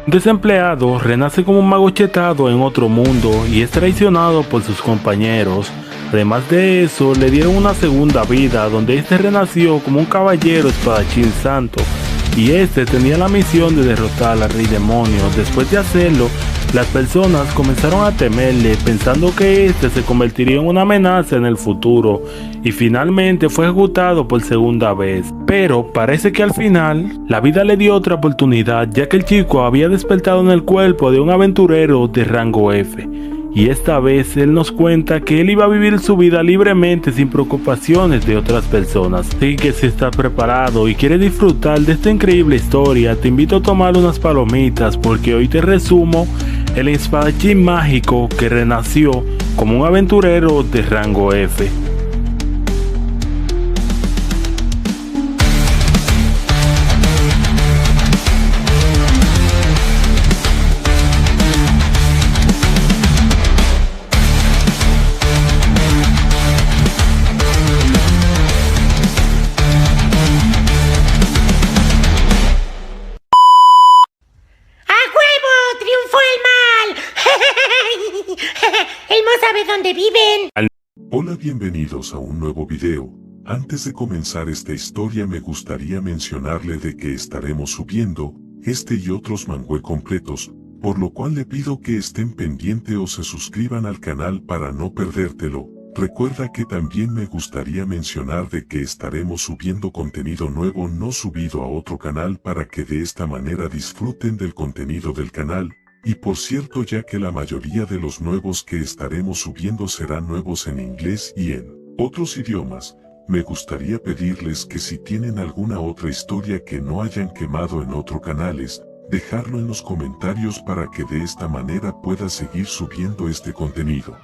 Un desempleado renace como un mago chetado en otro mundo y es traicionado por sus compañeros. Además de eso, le dieron una segunda vida donde este renació como un caballero espadachín santo y este tenía la misión de derrotar al rey demonio. Después de hacerlo, las personas comenzaron a temerle pensando que este se convertiría en una amenaza en el futuro y finalmente fue ejecutado por segunda vez. Pero parece que al final la vida le dio otra oportunidad, ya que el chico había despertado en el cuerpo de un aventurero de rango F. Y esta vez él nos cuenta que él iba a vivir su vida libremente sin preocupaciones de otras personas. Así que si estás preparado y quieres disfrutar de esta increíble historia, te invito a tomar unas palomitas porque hoy te resumo el espadachín mágico que renació como un aventurero de rango F. ¿Sabe dónde viven? Hola, bienvenidos a un nuevo video. Antes de comenzar esta historia me gustaría mencionarle de que estaremos subiendo este y otros manhwa completos, por lo cual le pido que estén pendientes o se suscriban al canal para no perdértelo. Recuerda que también me gustaría mencionar de que estaremos subiendo contenido nuevo no subido a otro canal para que de esta manera disfruten del contenido del canal. Y por cierto, ya que la mayoría de los nuevos que estaremos subiendo serán nuevos en inglés y en otros idiomas, me gustaría pedirles que si tienen alguna otra historia que no hayan quemado en otros canales, dejarlo en los comentarios para que de esta manera pueda seguir subiendo este contenido.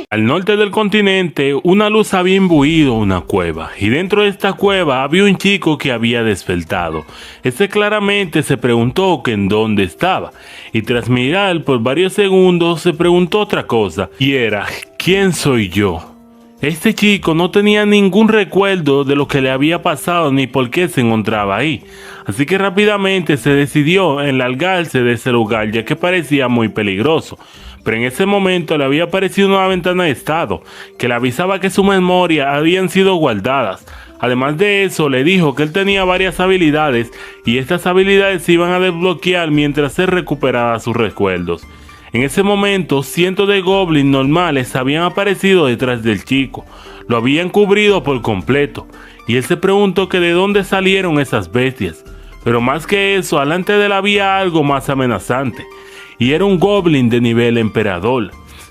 Al norte del continente, una luz había imbuido una cueva, y dentro de esta cueva había un chico que había despertado. Este claramente se preguntó que en dónde estaba, y tras mirar por varios segundos se preguntó otra cosa, y era, ¿quién soy yo? Este chico no tenía ningún recuerdo de lo que le había pasado ni por qué se encontraba ahí, así que rápidamente se decidió en largarse de ese lugar ya que parecía muy peligroso. Pero en ese momento le había aparecido una ventana de estado que le avisaba que su memoria habían sido guardadas. Además de eso, le dijo que él tenía varias habilidades y estas habilidades se iban a desbloquear mientras él recuperaba sus recuerdos. En ese momento, cientos de goblins normales habían aparecido detrás del chico. Lo habían cubrido por completo y él se preguntó que de dónde salieron esas bestias. Pero más que eso, delante de él había algo más amenazante. Y era un goblin de nivel emperador.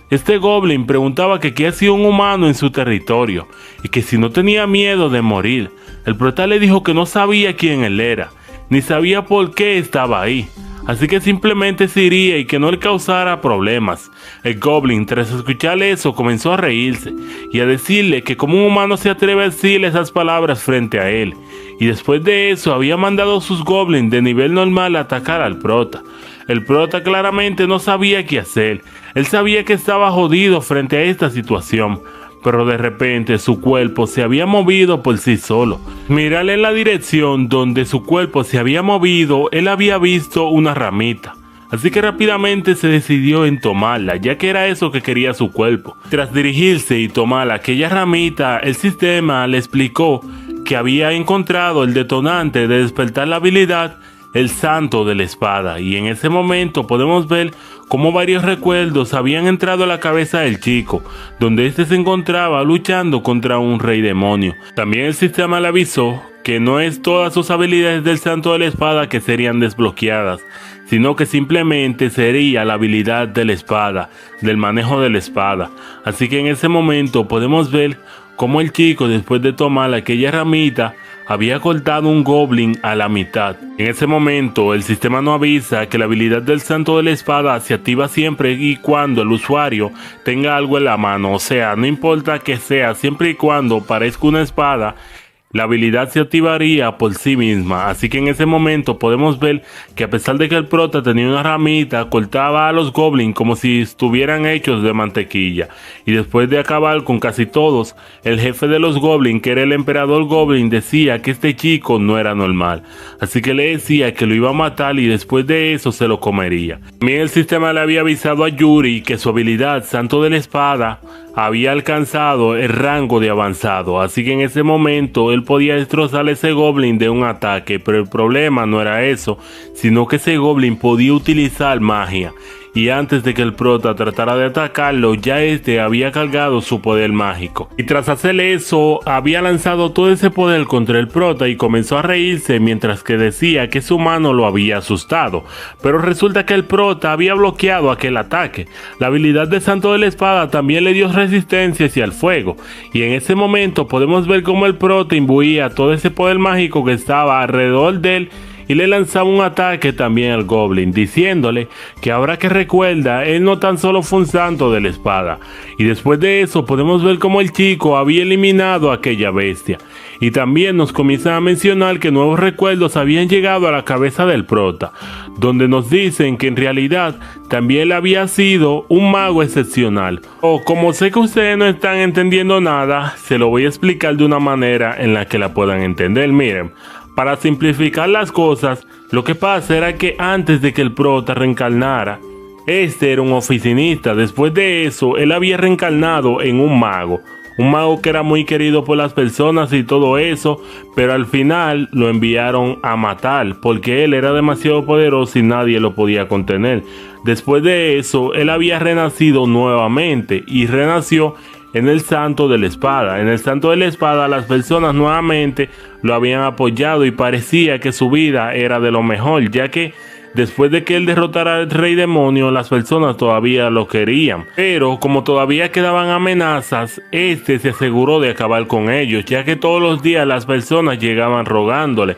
Este goblin preguntaba que qué hacía un humano en su territorio y que si no tenía miedo de morir. El prota le dijo que no sabía quién él era, ni sabía por qué estaba ahí, así que simplemente se iría y que no le causara problemas. El goblin, tras escuchar eso, comenzó a reírse y a decirle que como un humano se atreve a decirle esas palabras frente a él. Y después de eso había mandado a sus goblins de nivel normal a atacar al prota. El prota claramente no sabía qué hacer. Él sabía que estaba jodido frente a esta situación, pero de repente su cuerpo se había movido por sí solo. Mirar en la dirección donde su cuerpo se había movido, él había visto una ramita. Así que rápidamente se decidió en tomarla, ya que era eso que quería su cuerpo. Tras dirigirse y tomar aquella ramita, el sistema le explicó que había encontrado el detonante de despertar la habilidad el santo de la espada, y en ese momento podemos ver cómo varios recuerdos habían entrado a la cabeza del chico, donde este se encontraba luchando contra un rey demonio. También el sistema le avisó que no es todas sus habilidades del santo de la espada que serían desbloqueadas, sino que simplemente sería la habilidad de la espada, del manejo de la espada. Así que en ese momento podemos ver cómo el chico, después de tomar aquella ramita, había cortado un goblin a la mitad. En ese momento, el sistema nos avisa que la habilidad del santo de la espada se activa siempre y cuando el usuario tenga algo en la mano. O sea, no importa que sea, siempre y cuando parezca una espada, la habilidad se activaría por sí misma. Así que en ese momento podemos ver que a pesar de que el prota tenía una ramita, cortaba a los goblins como si estuvieran hechos de mantequilla. Y después de acabar con casi todos, el jefe de los goblins, que era el emperador goblin, decía que este chico no era normal. Así que le decía que lo iba a matar y después de eso se lo comería. También el sistema le había avisado a Yuri que su habilidad Santo de la Espada había alcanzado el rango de avanzado, así que en ese momento él podía destrozar a ese goblin de un ataque, pero el problema no era eso, sino que ese goblin podía utilizar magia. Y antes de que el prota tratara de atacarlo, ya este había cargado su poder mágico. Y tras hacer eso, había lanzado todo ese poder contra el prota y comenzó a reírse mientras que decía que su mano lo había asustado. Pero resulta que el prota había bloqueado aquel ataque. La habilidad de Santo de la Espada también le dio resistencia hacia el fuego. Y en ese momento podemos ver cómo el prota imbuía todo ese poder mágico que estaba alrededor de él y le lanzaba un ataque también al goblin, diciéndole que ahora que recuerda, él no tan solo fue un santo de la espada. Y después de eso podemos ver cómo el chico había eliminado a aquella bestia. Y también nos comienzan a mencionar que nuevos recuerdos habían llegado a la cabeza del prota, donde nos dicen que en realidad también él había sido un mago excepcional. Como sé que ustedes no están entendiendo nada, se lo voy a explicar de una manera en la que la puedan entender. Miren, para simplificar las cosas, lo que pasa era que antes de que el prota reencarnara, este era un oficinista. Después de eso, él había reencarnado en un mago que era muy querido por las personas y todo eso, pero al final lo enviaron a matar porque él era demasiado poderoso y nadie lo podía contener. Después de eso, él había renacido nuevamente y renació en el Santo de la Espada. En el Santo de la Espada las personas nuevamente lo habían apoyado y parecía que su vida era de lo mejor, ya que después de que él derrotara al rey demonio, las personas todavía lo querían. Pero como todavía quedaban amenazas, este se aseguró de acabar con ellos, ya que todos los días las personas llegaban rogándole.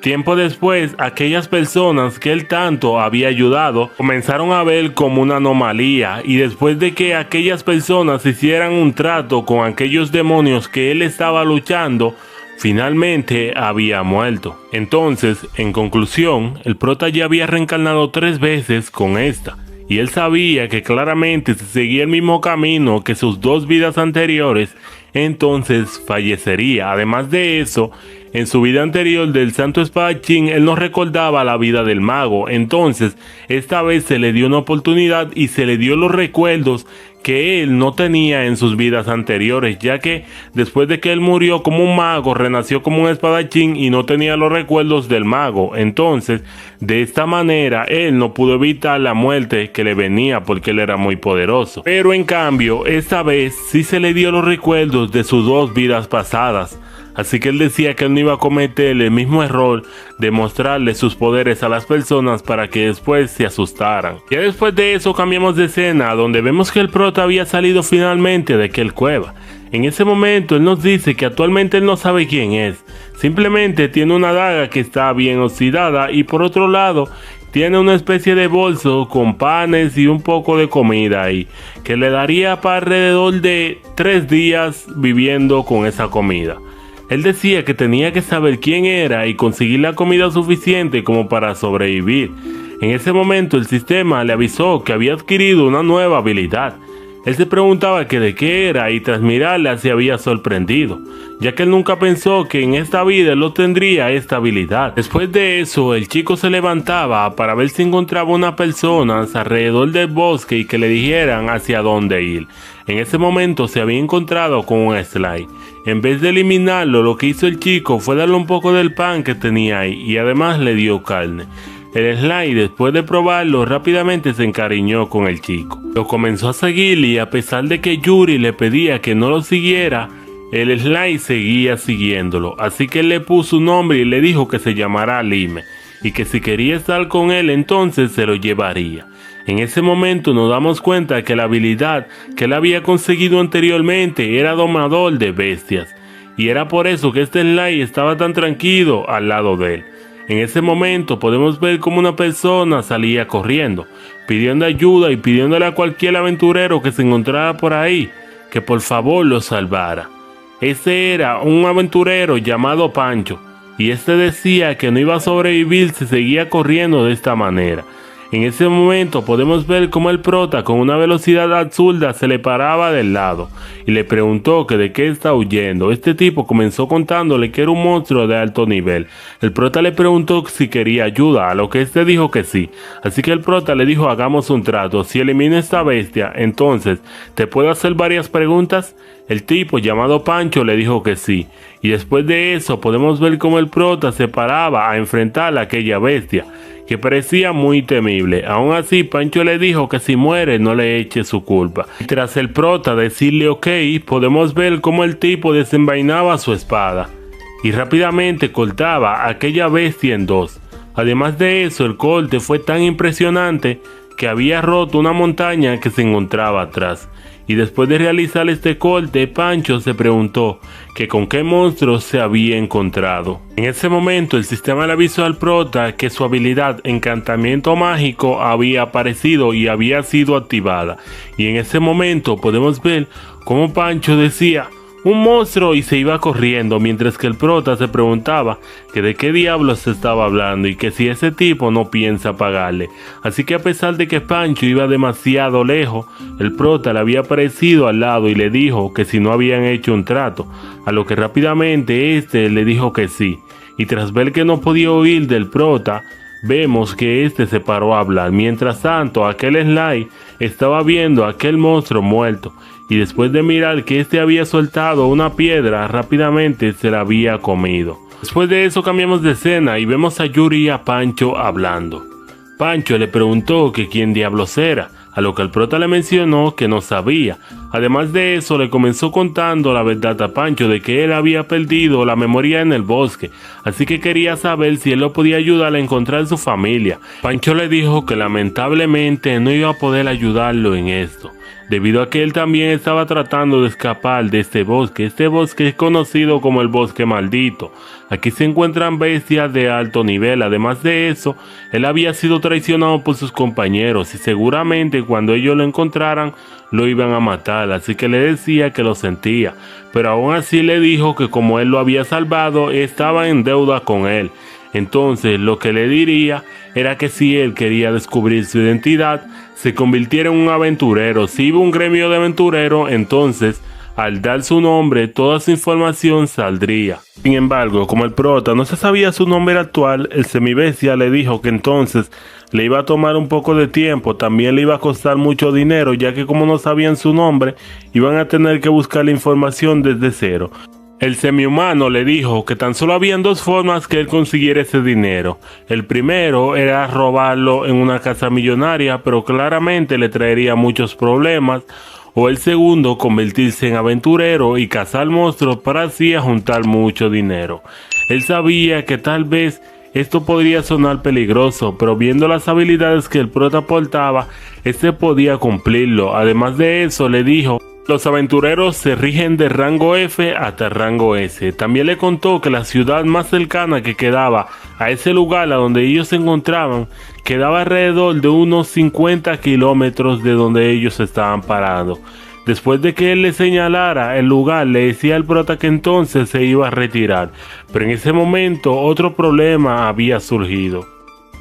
Tiempo después, aquellas personas que él tanto había ayudado comenzaron a ver como una anomalía, y después de que aquellas personas hicieran un trato con aquellos demonios que él estaba luchando, finalmente había muerto. Entonces, en conclusión, el prota ya había reencarnado 3 veces con esta, y él sabía que claramente si seguía el mismo camino que sus 2 vidas anteriores, entonces fallecería. Además de eso, en su vida anterior del Santo Espadachín, él no recordaba la vida del mago. Entonces, esta vez se le dio una oportunidad y se le dio los recuerdos que él no tenía en sus vidas anteriores, ya que después de que él murió como un mago, renació como un espadachín y no tenía los recuerdos del mago. Entonces, de esta manera, él no pudo evitar la muerte que le venía porque él era muy poderoso. Pero en cambio, esta vez sí se le dio los recuerdos de sus 2 vidas pasadas. Así que él decía que él no iba a cometer el mismo error de mostrarle sus poderes a las personas para que después se asustaran. Ya después de eso cambiamos de escena, donde vemos que el prota había salido finalmente de aquel cueva. En ese momento él nos dice que actualmente él no sabe quién es. Simplemente tiene una daga que está bien oxidada y por otro lado tiene una especie de bolso con panes y un poco de comida ahí, que le daría para alrededor de 3 días viviendo con esa comida. Él decía que tenía que saber quién era y conseguir la comida suficiente como para sobrevivir. En ese momento el sistema le avisó que había adquirido una nueva habilidad. Él se preguntaba que de qué era y tras mirarla se había sorprendido, ya que él nunca pensó que en esta vida él tendría esta habilidad. Después de eso, el chico se levantaba para ver si encontraba unas personas alrededor del bosque y que le dijeran hacia dónde ir. En ese momento se había encontrado con un Sly. En vez de eliminarlo, lo que hizo el chico fue darle un poco del pan que tenía ahí y además le dio carne. El Sly, después de probarlo, rápidamente se encariñó con el chico. Lo comenzó a seguir y a pesar de que Yuri le pedía que no lo siguiera, el Sly seguía siguiéndolo. Así que él le puso un nombre y le dijo que se llamara Lime y que si quería estar con él entonces se lo llevaría. En ese momento nos damos cuenta que la habilidad que él había conseguido anteriormente era domador de bestias. Y era por eso que este Sly estaba tan tranquilo al lado de él. En ese momento podemos ver cómo una persona salía corriendo, pidiendo ayuda y pidiéndole a cualquier aventurero que se encontrara por ahí que por favor lo salvara. Ese era un aventurero llamado Pancho, y este decía que no iba a sobrevivir si seguía corriendo de esta manera. En ese momento podemos ver cómo el prota con una velocidad absurda se le paraba del lado y le preguntó que de qué está huyendo. Este tipo comenzó contándole que era un monstruo de alto nivel. El prota le preguntó si quería ayuda, a lo que este dijo que sí. Así que el prota le dijo: hagamos un trato, si elimino esta bestia, entonces ¿te puedo hacer varias preguntas? El tipo llamado Pancho le dijo que sí, y después de eso podemos ver cómo el prota se paraba a enfrentar a aquella bestia, que parecía muy temible. Aún así, Pancho le dijo que si muere no le eche su culpa. Tras el prota decirle ok, podemos ver cómo el tipo desenvainaba su espada y rápidamente cortaba a aquella bestia en dos. Además de eso, el corte fue tan impresionante que había roto una montaña que se encontraba atrás. Y después de realizar este corte, Pancho se preguntó que con qué monstruo se había encontrado. En ese momento el sistema le avisó al prota que su habilidad Encantamiento Mágico había aparecido y había sido activada. Y en ese momento podemos ver cómo Pancho decía: ¡un monstruo! Y se iba corriendo, mientras que el prota se preguntaba que de qué diablos se estaba hablando y que si ese tipo no piensa pagarle. Así que a pesar de que Pancho iba demasiado lejos, el prota le había aparecido al lado y le dijo que si no habían hecho un trato, a lo que rápidamente este le dijo que sí. Y tras ver que no podía huir del prota, vemos que este se paró a hablar. Mientras tanto, aquel Sly estaba viendo a aquel monstruo muerto, y después de mirar que este había soltado una piedra, rápidamente se la había comido. Después de eso cambiamos de escena y vemos a Yuri y a Pancho hablando. Pancho le preguntó que quién diablos era, a lo que el prota le mencionó que no sabía. Además de eso, le comenzó contando la verdad a Pancho de que él había perdido la memoria en el bosque, así que quería saber si él lo podía ayudar a encontrar su familia. Pancho le dijo que lamentablemente no iba a poder ayudarlo en esto, debido a que él también estaba tratando de escapar de este bosque. Este bosque es conocido como el bosque maldito. Aquí se encuentran bestias de alto nivel. Además de eso, él había sido traicionado por sus compañeros y seguramente cuando ellos lo encontraran lo iban a matar, así que le decía que lo sentía, pero aún así le dijo que como él lo había salvado, estaba en deuda con él. Entonces lo que le diría era que si él quería descubrir su identidad, se convirtiera en un aventurero. Si iba a un gremio de aventureros, entonces al dar su nombre, toda su información saldría. Sin embargo, como el prota no se sabía su nombre actual, el semibestia le dijo que entonces le iba a tomar un poco de tiempo, también le iba a costar mucho dinero, ya que como no sabían su nombre, iban a tener que buscar la información desde cero. El semihumano le dijo que tan solo habían dos formas que él consiguiera ese dinero. El primero era robarlo en una casa millonaria, pero claramente le traería muchos problemas. O el segundo, convertirse en aventurero y cazar monstruos para así juntar mucho dinero. Él sabía que tal vez esto podría sonar peligroso, pero viendo las habilidades que el prota portaba, este podía cumplirlo. Además de eso, le dijo: los aventureros se rigen de rango F hasta rango S. También le contó que la ciudad más cercana que quedaba a ese lugar a donde ellos se encontraban quedaba alrededor de unos 50 kilómetros de donde ellos estaban parados. Después de que él le señalara el lugar, le decía al prota que entonces se iba a retirar. Pero en ese momento otro problema había surgido.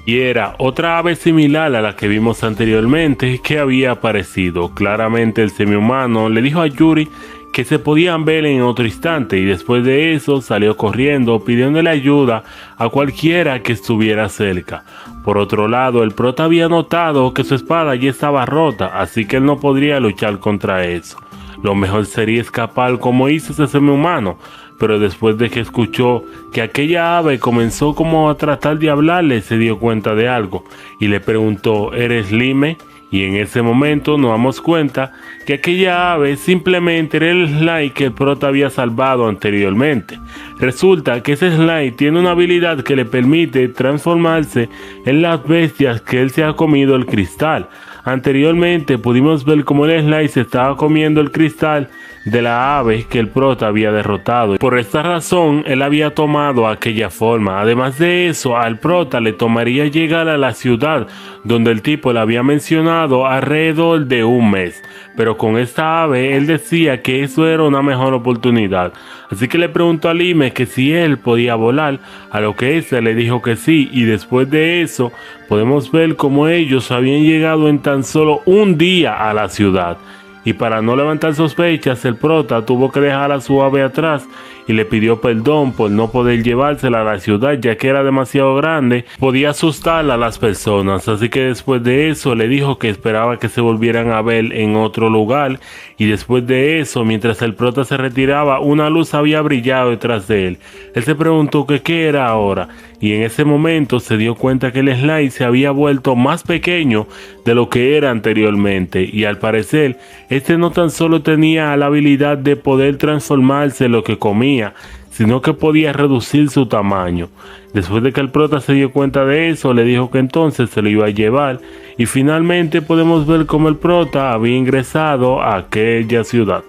Y era otra ave similar a la que vimos anteriormente que había aparecido. Claramente el semihumano le dijo a Yuri que se podían ver en otro instante, y después de eso salió corriendo pidiéndole ayuda a cualquiera que estuviera cerca. Por otro lado, el prota había notado que su espada ya estaba rota, así que él no podría luchar contra eso. Lo mejor sería escapar como hizo ese semihumano, pero después de que escuchó que aquella ave comenzó como a tratar de hablarle, se dio cuenta de algo y le preguntó: ¿eres Lime? Y en ese momento nos damos cuenta que aquella ave simplemente era el Sly que el prota había salvado anteriormente. Resulta que ese Sly tiene una habilidad que le permite transformarse en las bestias que él se ha comido el cristal. Anteriormente pudimos ver cómo el Sly se estaba comiendo el cristal de la ave que el prota había derrotado. Por esta razón, él había tomado aquella forma. Además de eso, al prota le tomaría llegar a la ciudad donde el tipo le había mencionado alrededor de un mes. Pero con esta ave, él decía que eso era una mejor oportunidad. Así que le preguntó a Lime que si él podía volar, a lo que éste le dijo que sí, y después de eso podemos ver cómo ellos habían llegado en tan solo un día a la ciudad. Y para no levantar sospechas, el prota tuvo que dejar a su ave atrás y le pidió perdón por no poder llevársela a la ciudad, ya que era demasiado grande, podía asustar a las personas. Así que después de eso le dijo que esperaba que se volvieran a ver en otro lugar, y después de eso, mientras el prota se retiraba, una luz había brillado detrás de él. Él se preguntó que qué era ahora, y en ese momento se dio cuenta que el slime se había vuelto más pequeño de lo que era anteriormente, y al parecer este no tan solo tenía la habilidad de poder transformarse en lo que comía, sino que podía reducir su tamaño. Después de que el prota se dio cuenta de eso, le dijo que entonces se lo iba a llevar, y finalmente podemos ver cómo el prota había ingresado a aquella ciudad.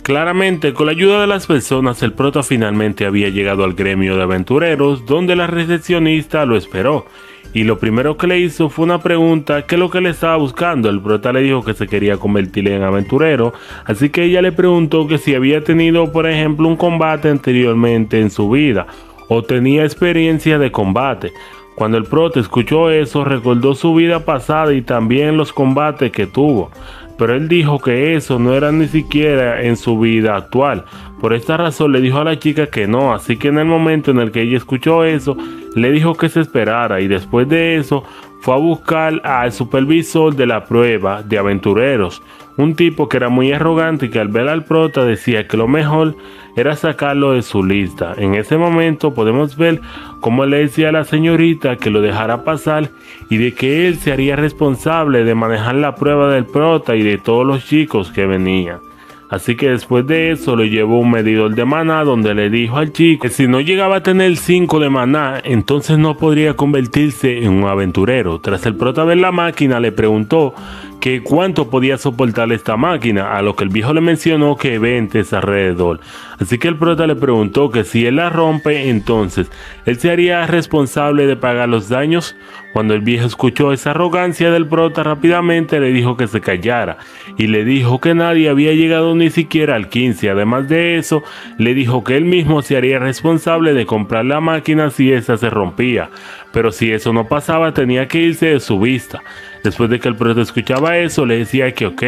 Claramente, con la ayuda de las personas, el prota finalmente había llegado al gremio de aventureros, donde la recepcionista lo esperó. Y lo primero que le hizo fue una pregunta, ¿qué es lo que le estaba buscando? El prota le dijo que se quería convertir en aventurero, así que ella le preguntó que si había tenido, por ejemplo, un combate anteriormente en su vida, o tenía experiencia de combate. Cuando el prota escuchó eso, recordó su vida pasada y también los combates que tuvo. Pero él dijo que eso no era ni siquiera en su vida actual. Por esta razón le dijo a la chica que no, así que en el momento en el que ella escuchó eso, le dijo que se esperara, y después de eso fue a buscar al supervisor de la prueba de aventureros, un tipo que era muy arrogante y que al ver al prota decía que lo mejor era sacarlo de su lista. En ese momento podemos ver cómo le decía a la señorita que lo dejara pasar y de que él se haría responsable de manejar la prueba del prota y de todos los chicos que venían. Así que después de eso lo llevó un medidor de maná, donde le dijo al chico que si no llegaba a tener 5 de maná, entonces no podría convertirse en un aventurero. Tras el prota ver la máquina, le preguntó que cuánto podía soportar esta máquina, a lo que el viejo le mencionó que 20 alrededor. Así que el prota le preguntó que si él la rompe, entonces él se haría responsable de pagar los daños. Cuando el viejo escuchó esa arrogancia del prota, rápidamente le dijo que se callara y le dijo que nadie había llegado ni siquiera al 15. Además de eso, le dijo que él mismo se haría responsable de comprar la máquina si esa se rompía, pero si eso no pasaba tenía que irse de su vista. Después de que el prota escuchaba eso, le decía que ok,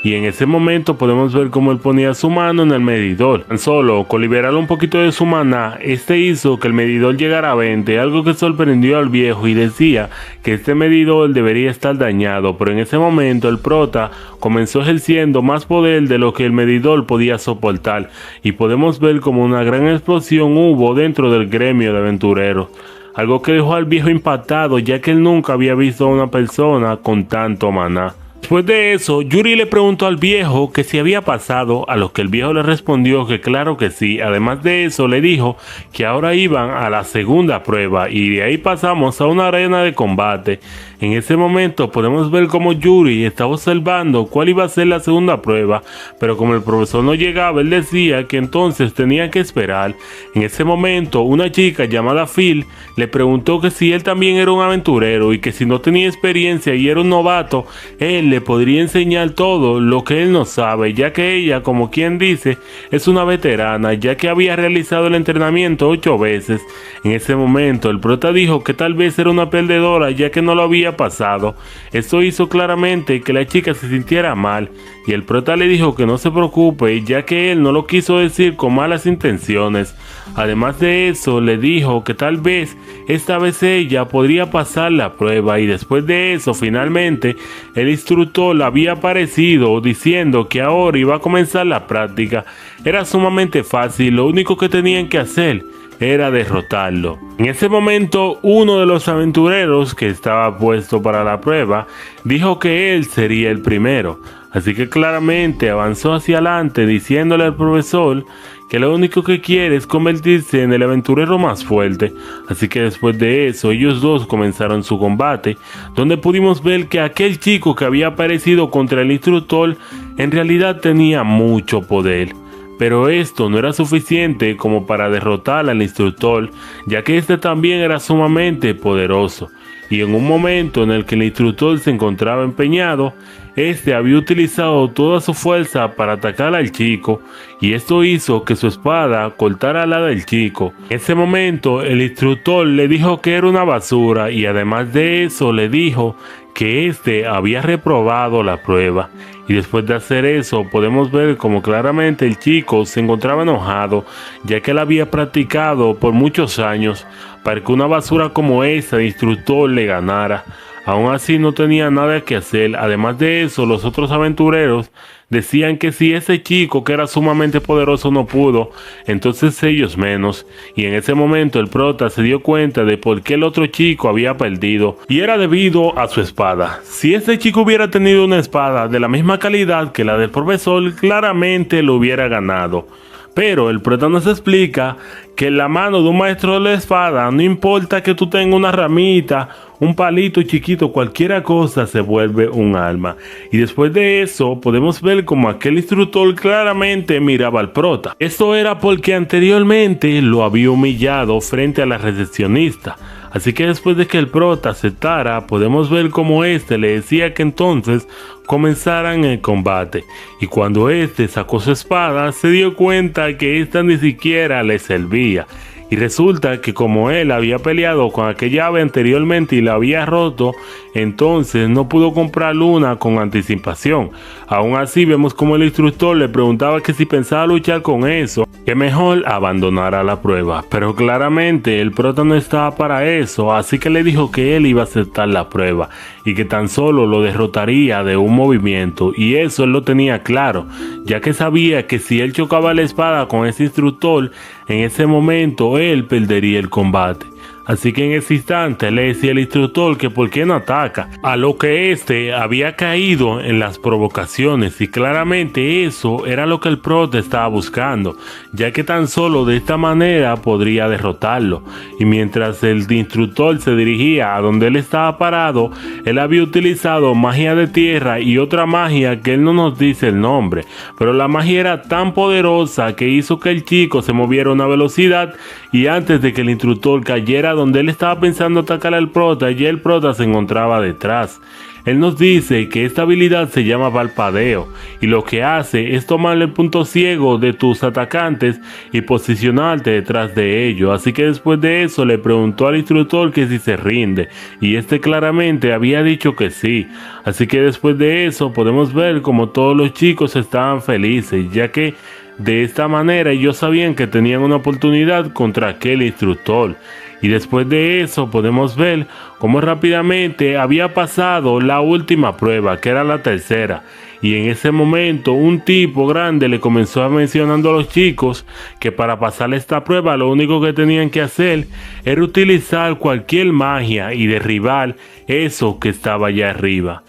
y en ese momento podemos ver cómo él ponía su mano en el medidor. Tan solo con liberar un poquito de su maná, este hizo que el medidor llegara a 20, algo que sorprendió al viejo, y decía que este medidor debería estar dañado, pero en ese momento el prota comenzó ejerciendo más poder de lo que el medidor podía soportar, y podemos ver como una gran explosión hubo dentro del gremio de aventureros. Algo que dejó al viejo impactado, ya que él nunca había visto a una persona con tanto maná. Después de eso, Yuri le preguntó al viejo que si había pasado, a lo que el viejo le respondió que claro que sí. Además de eso, le dijo que ahora iban a la segunda prueba, y de ahí pasamos a una arena de combate. En ese momento podemos ver cómo Yuri estaba observando cuál iba a ser la segunda prueba, pero como el profesor no llegaba, él decía que entonces tenía que esperar. En ese momento, una chica llamada Phil le preguntó que si él también era un aventurero y que si no tenía experiencia y era un novato, él le podría enseñar todo lo que él no sabe, ya que ella, como quien dice, es una veterana, ya que había realizado el entrenamiento 8 veces. En ese momento, el prota dijo que tal vez era una perdedora, ya que no lo había pasado. Esto hizo claramente que la chica se sintiera mal, y el prota le dijo que no se preocupe, ya que él no lo quiso decir con malas intenciones. Además de eso, le dijo que tal vez esta vez ella podría pasar la prueba, y después de eso, finalmente, el instructor le había aparecido diciendo que ahora iba a comenzar la práctica. Era sumamente fácil, lo único que tenían que hacer era derrotarlo. En ese momento, uno de los aventureros que estaba puesto para la prueba dijo que él sería el primero, así que claramente avanzó hacia adelante diciéndole al profesor que lo único que quiere es convertirse en el aventurero más fuerte. Así que después de eso, ellos dos comenzaron su combate, donde pudimos ver que aquel chico que había aparecido contra el instructor en realidad tenía mucho poder. Pero esto no era suficiente como para derrotar al instructor, ya que este también era sumamente poderoso. Y en un momento en el que el instructor se encontraba empeñado, este había utilizado toda su fuerza para atacar al chico, y esto hizo que su espada cortara la del chico. En ese momento el instructor le dijo que era una basura, y además de eso le dijo que este había reprobado la prueba. Y después de hacer eso podemos ver como claramente el chico se encontraba enojado, ya que él había practicado por muchos años para que una basura como esa de instructor le ganara. Aún así no tenía nada que hacer. Además de eso, los otros aventureros decían que si ese chico que era sumamente poderoso no pudo, entonces ellos menos. Y en ese momento el prota se dio cuenta de por qué el otro chico había perdido, y era debido a su espada. Si ese chico hubiera tenido una espada de la misma calidad que la del profesor, claramente lo hubiera ganado. Pero el prota nos explica que en la mano de un maestro de la espada, no importa que tú tengas una ramita, un palito chiquito, cualquier cosa se vuelve un arma. Y después de eso podemos ver como aquel instructor claramente miraba al prota. Esto era porque anteriormente lo había humillado frente a la recepcionista. Así que después de que el prota aceptara, podemos ver como este le decía que entonces comenzaran el combate. Y cuando este sacó su espada, se dio cuenta que esta ni siquiera le servía. Y resulta que como él había peleado con aquella ave anteriormente y la había roto, entonces no pudo comprar una con anticipación. Aún así vemos como el instructor le preguntaba que si pensaba luchar con eso, que mejor abandonara la prueba. Pero claramente el prota no estaba para eso, así que le dijo que él iba a aceptar la prueba y que tan solo lo derrotaría de un movimiento. Y eso él lo tenía claro, ya que sabía que si él chocaba la espada con ese instructor, en ese momento él perdería el combate. Así que en ese instante le decía al instructor que por qué no ataca, a lo que este había caído en las provocaciones, y claramente eso era lo que el prota estaba buscando, ya que tan solo de esta manera podría derrotarlo. Y mientras el instructor se dirigía a donde él estaba parado, él había utilizado magia de tierra y otra magia que él no nos dice el nombre, pero la magia era tan poderosa que hizo que el chico se moviera a una velocidad, y antes de que el instructor cayera donde él estaba pensando atacar al prota, ya el prota se encontraba detrás. Él nos dice que esta habilidad se llama parpadeo, y lo que hace es tomarle el punto ciego de tus atacantes y posicionarte detrás de ellos. Así que después de eso le preguntó al instructor que si se rinde, y este claramente había dicho que sí. Así que después de eso podemos ver como todos los chicos estaban felices, ya que de esta manera ellos sabían que tenían una oportunidad contra aquel instructor. Y después de eso podemos ver cómo rápidamente había pasado la última prueba, que era la tercera. Y en ese momento un tipo grande le comenzó a mencionando a los chicos que para pasar esta prueba lo único que tenían que hacer era utilizar cualquier magia y derribar eso que estaba allá arriba.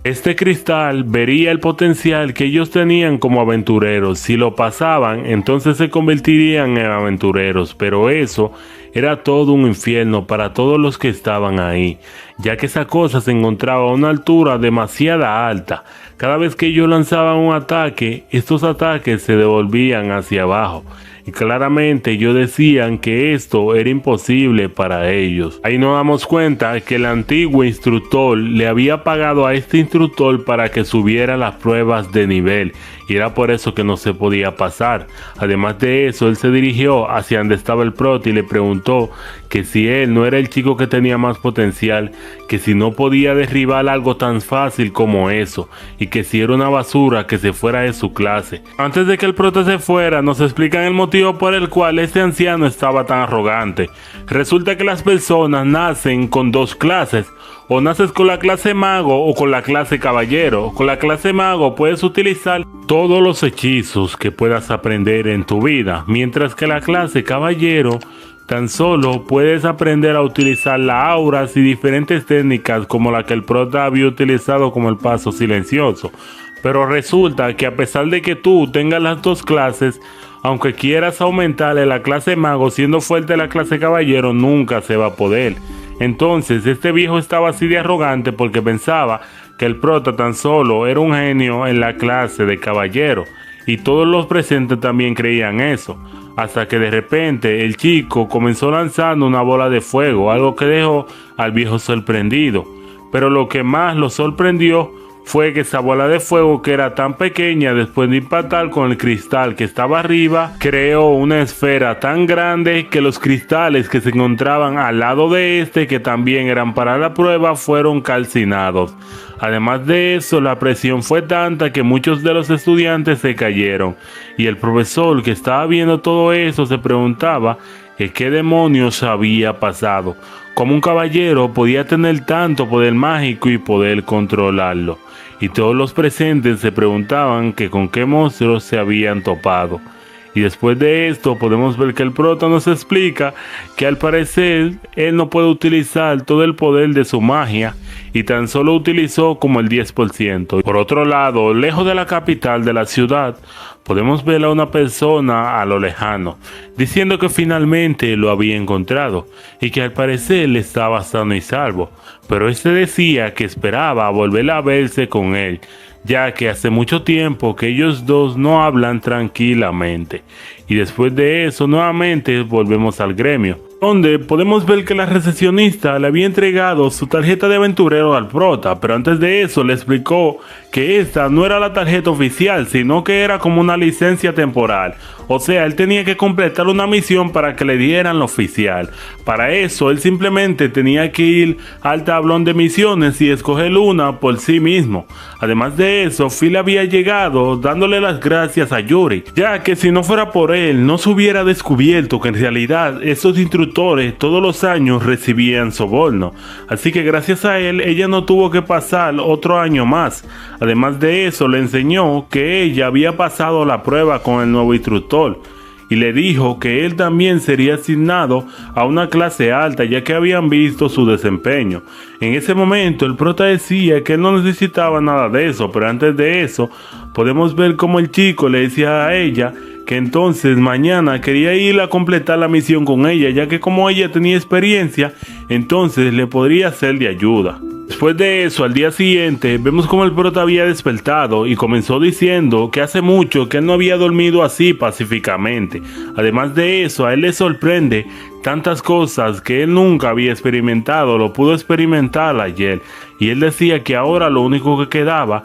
Este cristal vería el potencial que ellos tenían como aventureros. Si lo pasaban, entonces se convertirían en aventureros, pero eso era todo un infierno para todos los que estaban ahí, ya que esa cosa se encontraba a una altura demasiado alta. Cada vez que ellos lanzaban un ataque, estos ataques se devolvían hacia abajo. Y claramente ellos decían que esto era imposible para ellos. Ahí nos damos cuenta que el antiguo instructor le había pagado a este instructor para que subiera las pruebas de nivel, y era por eso que no se podía pasar. Además de eso, él se dirigió hacia donde estaba el prota y le preguntó que si él no era el chico que tenía más potencial, que si no podía derribar algo tan fácil como eso, y que si era una basura que se fuera de su clase. Antes de que el prota se fuera, nos explican el motivo por el cual este anciano estaba tan arrogante. Resulta que las personas nacen con dos clases. O naces con la clase mago o con la clase caballero. Con la clase mago puedes utilizar todos los hechizos que puedas aprender en tu vida, mientras que la clase caballero tan solo puedes aprender a utilizar las auras y diferentes técnicas como la que el prota había utilizado, como el paso silencioso. Pero resulta que a pesar de que tú tengas las dos clases, aunque quieras aumentarle la clase mago siendo fuerte la clase caballero, nunca se va a poder. Entonces este viejo estaba así de arrogante porque pensaba que el prota tan solo era un genio en la clase de caballero, y todos los presentes también creían eso, hasta que de repente el chico comenzó lanzando una bola de fuego, algo que dejó al viejo sorprendido. Pero lo que más lo sorprendió fue que esa bola de fuego, que era tan pequeña, después de impactar con el cristal que estaba arriba, creó una esfera tan grande que los cristales que se encontraban al lado de este, que también eran para la prueba, fueron calcinados. Además de eso, la presión fue tanta que muchos de los estudiantes se cayeron, y el profesor, que estaba viendo todo eso, se preguntaba que qué demonios había pasado, cómo un caballero podía tener tanto poder mágico y poder controlarlo. Y todos los presentes se preguntaban que con qué monstruos se habían topado. Y después de esto podemos ver que el prota nos explica que al parecer él no puede utilizar todo el poder de su magia y tan solo utilizó como el 10%. Por otro lado, lejos de la capital de la ciudad, podemos ver a una persona a lo lejano, diciendo que finalmente lo había encontrado y que al parecer estaba sano y salvo, pero este decía que esperaba volver a verse con él, ya que hace mucho tiempo que ellos dos no hablan tranquilamente. Y después de eso nuevamente volvemos al gremio, donde podemos ver que la recepcionista le había entregado su tarjeta de aventurero al prota, pero antes de eso le explicó que esta no era la tarjeta oficial, sino que era como una licencia temporal. O sea, él tenía que completar una misión para que le dieran la oficial. Para eso, él simplemente tenía que ir al tablón de misiones y escoger una por sí mismo. Además de eso, Phil había llegado dándole las gracias a Yuri, ya que si no fuera por él, no se hubiera descubierto que en realidad esos instructores todos los años recibían soborno. Así que gracias a él, ella no tuvo que pasar otro año más. Además de eso, le enseñó que ella había pasado la prueba con el nuevo instructor y le dijo que él también sería asignado a una clase alta, ya que habían visto su desempeño. En ese momento el prota decía que él no necesitaba nada de eso, pero antes de eso podemos ver cómo el chico le decía a ella que entonces mañana quería ir a completar la misión con ella, ya que como ella tenía experiencia, entonces le podría ser de ayuda. Después de eso, al día siguiente, vemos como el prota había despertado y comenzó diciendo que hace mucho que él no había dormido así pacíficamente. Además de eso, a él le sorprende tantas cosas que él nunca había experimentado, lo pudo experimentar ayer. Y él decía que ahora lo único que quedaba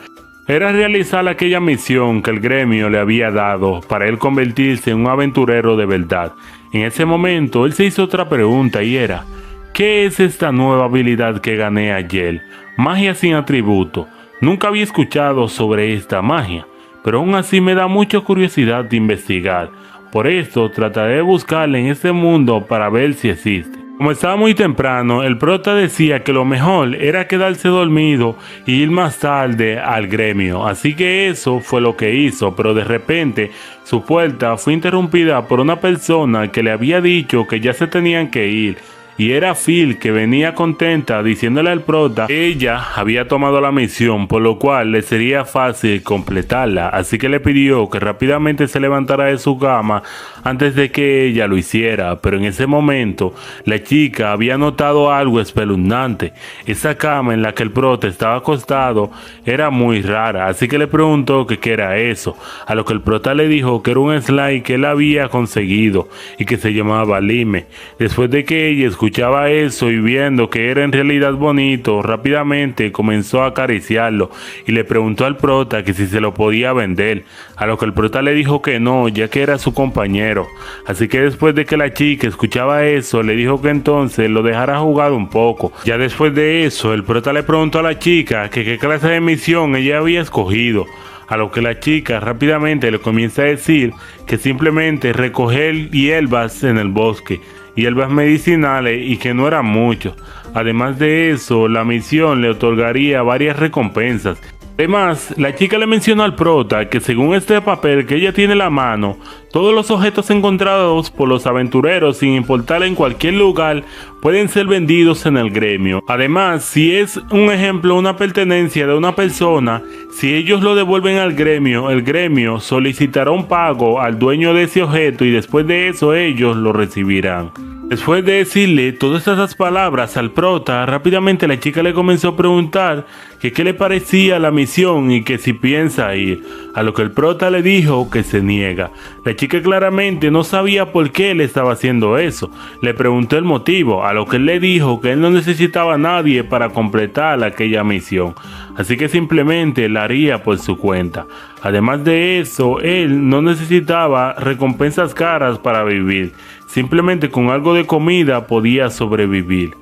era realizar aquella misión que el gremio le había dado para él convertirse en un aventurero de verdad. En ese momento, él se hizo otra pregunta y era: ¿qué es esta nueva habilidad que gané ayer? Magia sin atributo. Nunca había escuchado sobre esta magia, pero aún así me da mucha curiosidad de investigar. Por esto trataré de buscarla en este mundo para ver si existe. Como estaba muy temprano, el prota decía que lo mejor era quedarse dormido y ir más tarde al gremio. Así que eso fue lo que hizo, pero de repente su puerta fue interrumpida por una persona que le había dicho que ya se tenían que ir. Y era Phil, que venía contenta diciéndole al prota que ella había tomado la misión, por lo cual le sería fácil completarla, así que le pidió que rápidamente se levantara de su cama antes de que ella lo hiciera. Pero en ese momento la chica había notado algo espeluznante. Esa cama en la que el prota estaba acostado era muy rara, así que le preguntó que qué era eso, a lo que el prota le dijo que era un slime que él había conseguido y que se llamaba Lime. Después de que ella escuchaba eso y viendo que era en realidad bonito, rápidamente comenzó a acariciarlo y le preguntó al prota que si se lo podía vender, a lo que el prota le dijo que no, ya que era su compañero. Así que después de que la chica escuchaba eso, le dijo que entonces lo dejara jugar un poco. Ya después de eso, el prota le preguntó a la chica que qué clase de misión ella había escogido, a lo que la chica rápidamente le comienza a decir que simplemente recoger hierbas en el bosque, hierbas medicinales, y que no eran mucho. Además de eso, la misión le otorgaría varias recompensas. Además, la chica le mencionó al prota que según este papel que ella tiene en la mano, todos los objetos encontrados por los aventureros, sin importar en cualquier lugar, pueden ser vendidos en el gremio. Además, si es un ejemplo una pertenencia de una persona, si ellos lo devuelven al gremio, el gremio solicitará un pago al dueño de ese objeto y después de eso ellos lo recibirán. Después de decirle todas esas palabras al prota, rápidamente la chica le comenzó a preguntar que qué le parecía la misión y que si piensa ir, a lo que el prota le dijo que se niega. La chica claramente no sabía por qué él estaba haciendo eso. Le preguntó el motivo, a lo que él le dijo que él no necesitaba a nadie para completar aquella misión, así que simplemente la haría por su cuenta. Además de eso, él no necesitaba recompensas caras para vivir. Simplemente con algo de comida podía sobrevivir.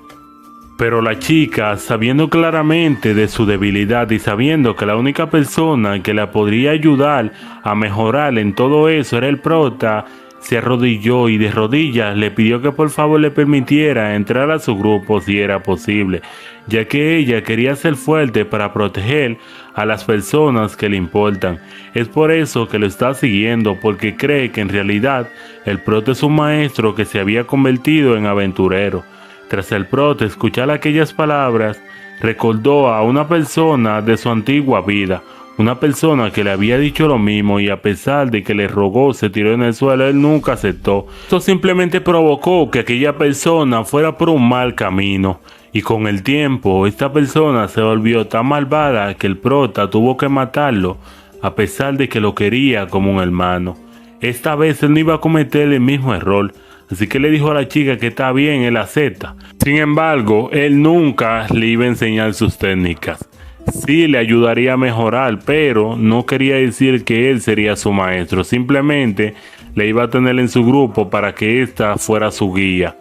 Pero la chica, sabiendo claramente de su debilidad y sabiendo que la única persona que la podría ayudar a mejorar en todo eso era el prota, se arrodilló y de rodillas le pidió que por favor le permitiera entrar a su grupo si era posible, ya que ella quería ser fuerte para proteger a las personas que le importan. Es por eso que lo está siguiendo, porque cree que en realidad el prota es un maestro que se había convertido en aventurero. Tras el prota escuchar aquellas palabras, recordó a una persona de su antigua vida, una persona que le había dicho lo mismo, y a pesar de que le rogó, se tiró en el suelo, él nunca aceptó. Esto simplemente provocó que aquella persona fuera por un mal camino, y con el tiempo esta persona se volvió tan malvada que el prota tuvo que matarlo, a pesar de que lo quería como un hermano. Esta vez él no iba a cometer el mismo error, así que le dijo a la chica que está bien, él acepta. Sin embargo, él nunca le iba a enseñar sus técnicas. Sí le ayudaría a mejorar, pero no quería decir que él sería su maestro. Simplemente le iba a tener en su grupo para que ésta fuera su guía.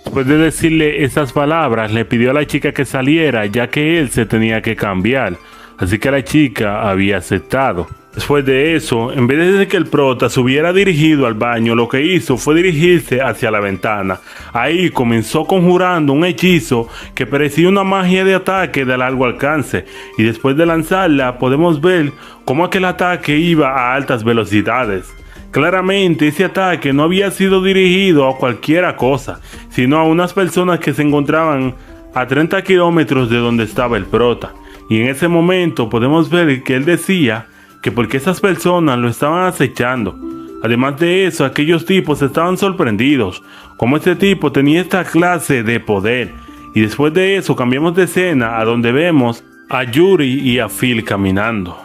Después de decirle esas palabras, le pidió a la chica que saliera, ya que él se tenía que cambiar. Así que la chica había aceptado. Después de eso, en vez de que el prota se hubiera dirigido al baño, lo que hizo fue dirigirse hacia la ventana. Ahí comenzó conjurando un hechizo que parecía una magia de ataque de largo alcance, y después de lanzarla podemos ver cómo aquel ataque iba a altas velocidades. Claramente ese ataque no había sido dirigido a cualquiera cosa, sino a unas personas que se encontraban a 30 kilómetros de donde estaba el prota. Y en ese momento podemos ver que él decía que porque esas personas lo estaban acechando. Además de eso, aquellos tipos estaban sorprendidos, como este tipo tenía esta clase de poder. Y después de eso cambiamos de escena a donde vemos a Yuri y a Phil caminando.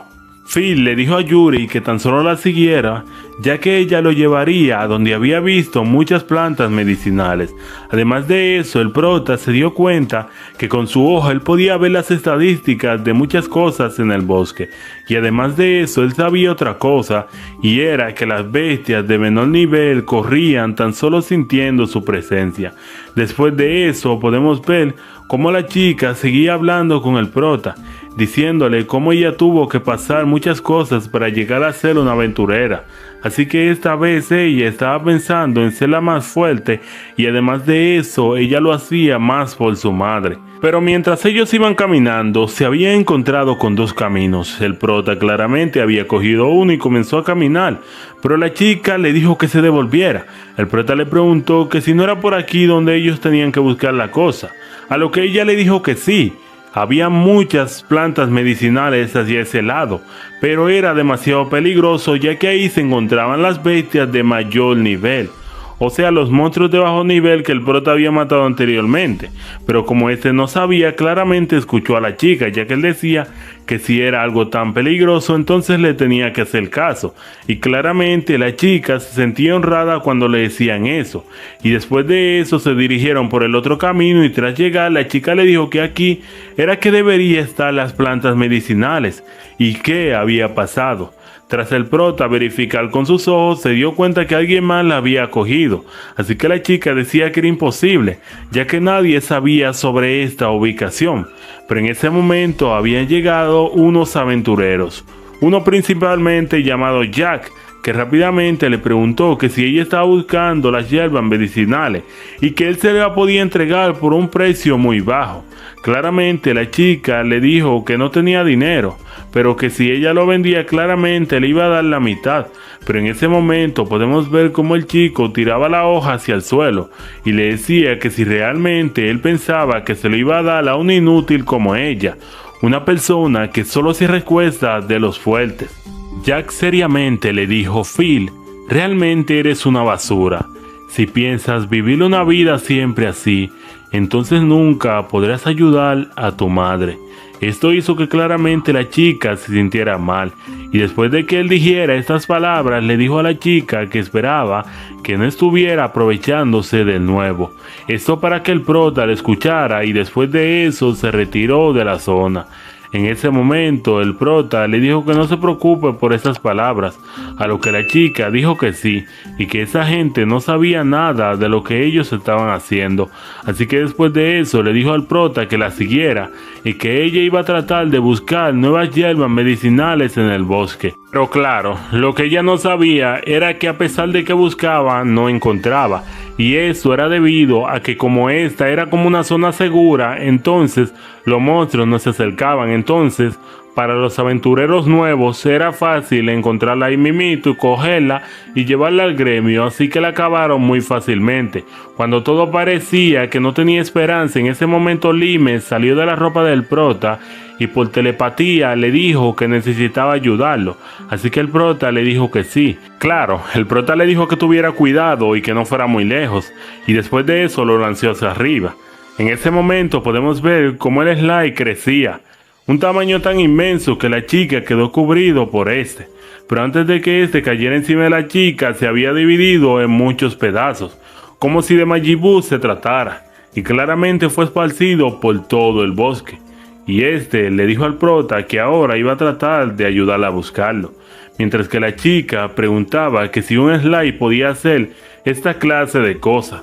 Phil le dijo a Yuri que tan solo la siguiera, ya que ella lo llevaría a donde había visto muchas plantas medicinales. Además de eso, el prota se dio cuenta que con su ojo él podía ver las estadísticas de muchas cosas en el bosque. Y además de eso, él sabía otra cosa, y era que las bestias de menor nivel corrían tan solo sintiendo su presencia. Después de eso, podemos ver cómo la chica seguía hablando con el prota, diciéndole cómo ella tuvo que pasar muchas cosas para llegar a ser una aventurera. Así que esta vez ella estaba pensando en ser la más fuerte, y además de eso ella lo hacía más por su madre. Pero mientras ellos iban caminando, se había encontrado con dos caminos. El prota claramente había cogido uno y comenzó a caminar, pero la chica le dijo que se devolviera. El prota le preguntó que si no era por aquí donde ellos tenían que buscar la cosa, a lo que ella le dijo que sí. Había muchas plantas medicinales hacia ese lado, pero era demasiado peligroso, ya que ahí se encontraban las bestias de mayor nivel, o sea, los monstruos de bajo nivel que el prota había matado anteriormente. Pero como este no sabía, claramente escuchó a la chica, ya que él decía que si era algo tan peligroso, entonces le tenía que hacer caso. Y claramente la chica se sentía honrada cuando le decían eso. Y después de eso se dirigieron por el otro camino, y tras llegar la chica le dijo que aquí era que debería estar las plantas medicinales y qué había pasado. Tras el prota verificar con sus ojos, se dio cuenta que alguien más la había cogido, así que la chica decía que era imposible, ya que nadie sabía sobre esta ubicación. Pero en ese momento habían llegado unos aventureros, uno principalmente llamado Jack, que rápidamente le preguntó que si ella estaba buscando las hierbas medicinales y que él se la podía entregar por un precio muy bajo. Claramente la chica le dijo que no tenía dinero, pero que si ella lo vendía claramente le iba a dar la mitad. Pero en ese momento podemos ver cómo el chico tiraba la hoja hacia el suelo y le decía que si realmente él pensaba que se lo iba a dar a un inútil como ella, una persona que solo se recuesta de los fuertes. Jack seriamente le dijo: Phil, realmente eres una basura. Si piensas vivir una vida siempre así, entonces nunca podrás ayudar a tu madre. Esto hizo que claramente la chica se sintiera mal, y después de que él dijera estas palabras, le dijo a la chica que esperaba que no estuviera aprovechándose del nuevo. Esto para que el prota le escuchara, y después de eso se retiró de la zona. En ese momento el prota le dijo que no se preocupe por esas palabras, a lo que la chica dijo que sí, y que esa gente no sabía nada de lo que ellos estaban haciendo. Así que después de eso le dijo al prota que la siguiera y que ella iba a tratar de buscar nuevas hierbas medicinales en el bosque. Pero claro, lo que ella no sabía era que a pesar de que buscaba, no encontraba. Y eso era debido a que como esta era como una zona segura, entonces los monstruos no se acercaban. Entonces, para los aventureros nuevos era fácil encontrarla ahí mismito y cogerla y llevarla al gremio, así que la acabaron muy fácilmente. Cuando todo parecía que no tenía esperanza, en ese momento Limes salió de la ropa del prota y por telepatía le dijo que necesitaba ayudarlo, así que el prota le dijo que sí. Claro, el prota le dijo que tuviera cuidado y que no fuera muy lejos, y después de eso lo lanzó hacia arriba. En ese momento podemos ver cómo el slime crecía, un tamaño tan inmenso que la chica quedó cubrido por este, pero antes de que este cayera encima de la chica se había dividido en muchos pedazos, como si de Majin Buu se tratara, y claramente fue esparcido por todo el bosque. Y este le dijo al prota que ahora iba a tratar de ayudarla a buscarlo, mientras que la chica preguntaba que si un slime podía hacer esta clase de cosas.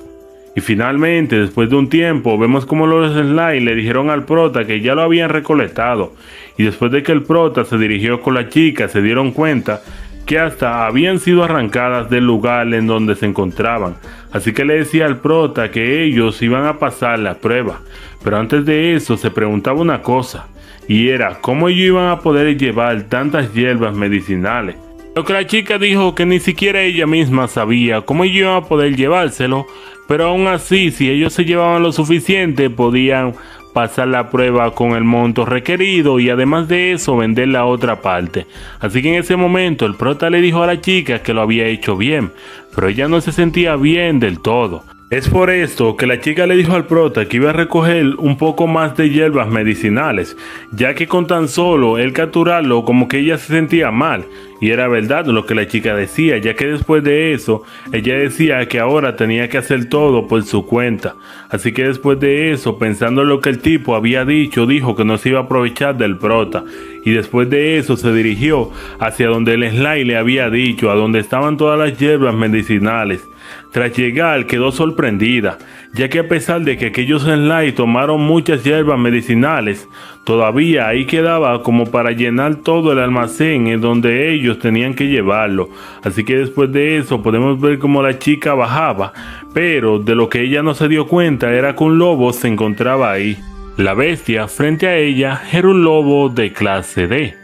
Y finalmente, después de un tiempo, vemos como los slime le dijeron al prota que ya lo habían recolectado, y después de que el prota se dirigió con la chica, se dieron cuenta que hasta habían sido arrancadas del lugar en donde se encontraban. Así que le decía al prota que ellos iban a pasar la prueba, pero antes de eso se preguntaba una cosa, y era cómo ellos iban a poder llevar tantas hierbas medicinales. Lo que la chica dijo que ni siquiera ella misma sabía cómo ellos iban a poder llevárselo, pero aún así, si ellos se llevaban lo suficiente, podían pasar la prueba con el monto requerido y además de eso vender la otra parte. Así que en ese momento el prota le dijo a la chica que lo había hecho bien, pero ella no se sentía bien del todo. Es por esto que la chica le dijo al prota que iba a recoger un poco más de hierbas medicinales, ya que con tan solo él capturarlo como que ella se sentía mal. Y era verdad lo que la chica decía, ya que después de eso, ella decía que ahora tenía que hacer todo por su cuenta. Así que después de eso, pensando en lo que el tipo había dicho, dijo que no se iba a aprovechar del prota. Y después de eso se dirigió hacia donde el slime le había dicho, a donde estaban todas las hierbas medicinales. Tras llegar quedó sorprendida, ya que a pesar de que aquellos slime tomaron muchas hierbas medicinales, todavía ahí quedaba como para llenar todo el almacén en donde ellos tenían que llevarlo. Así que después de eso podemos ver como la chica bajaba, pero de lo que ella no se dio cuenta era que un lobo se encontraba ahí. La bestia frente a ella era un lobo de clase D,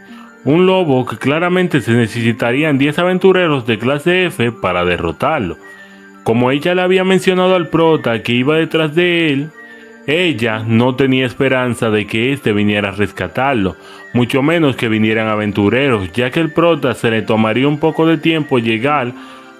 un lobo que claramente se necesitarían 10 aventureros de clase F para derrotarlo. Como ella le había mencionado al prota que iba detrás de él, ella no tenía esperanza de que éste viniera a rescatarlo, mucho menos que vinieran aventureros, ya que el prota se le tomaría un poco de tiempo llegar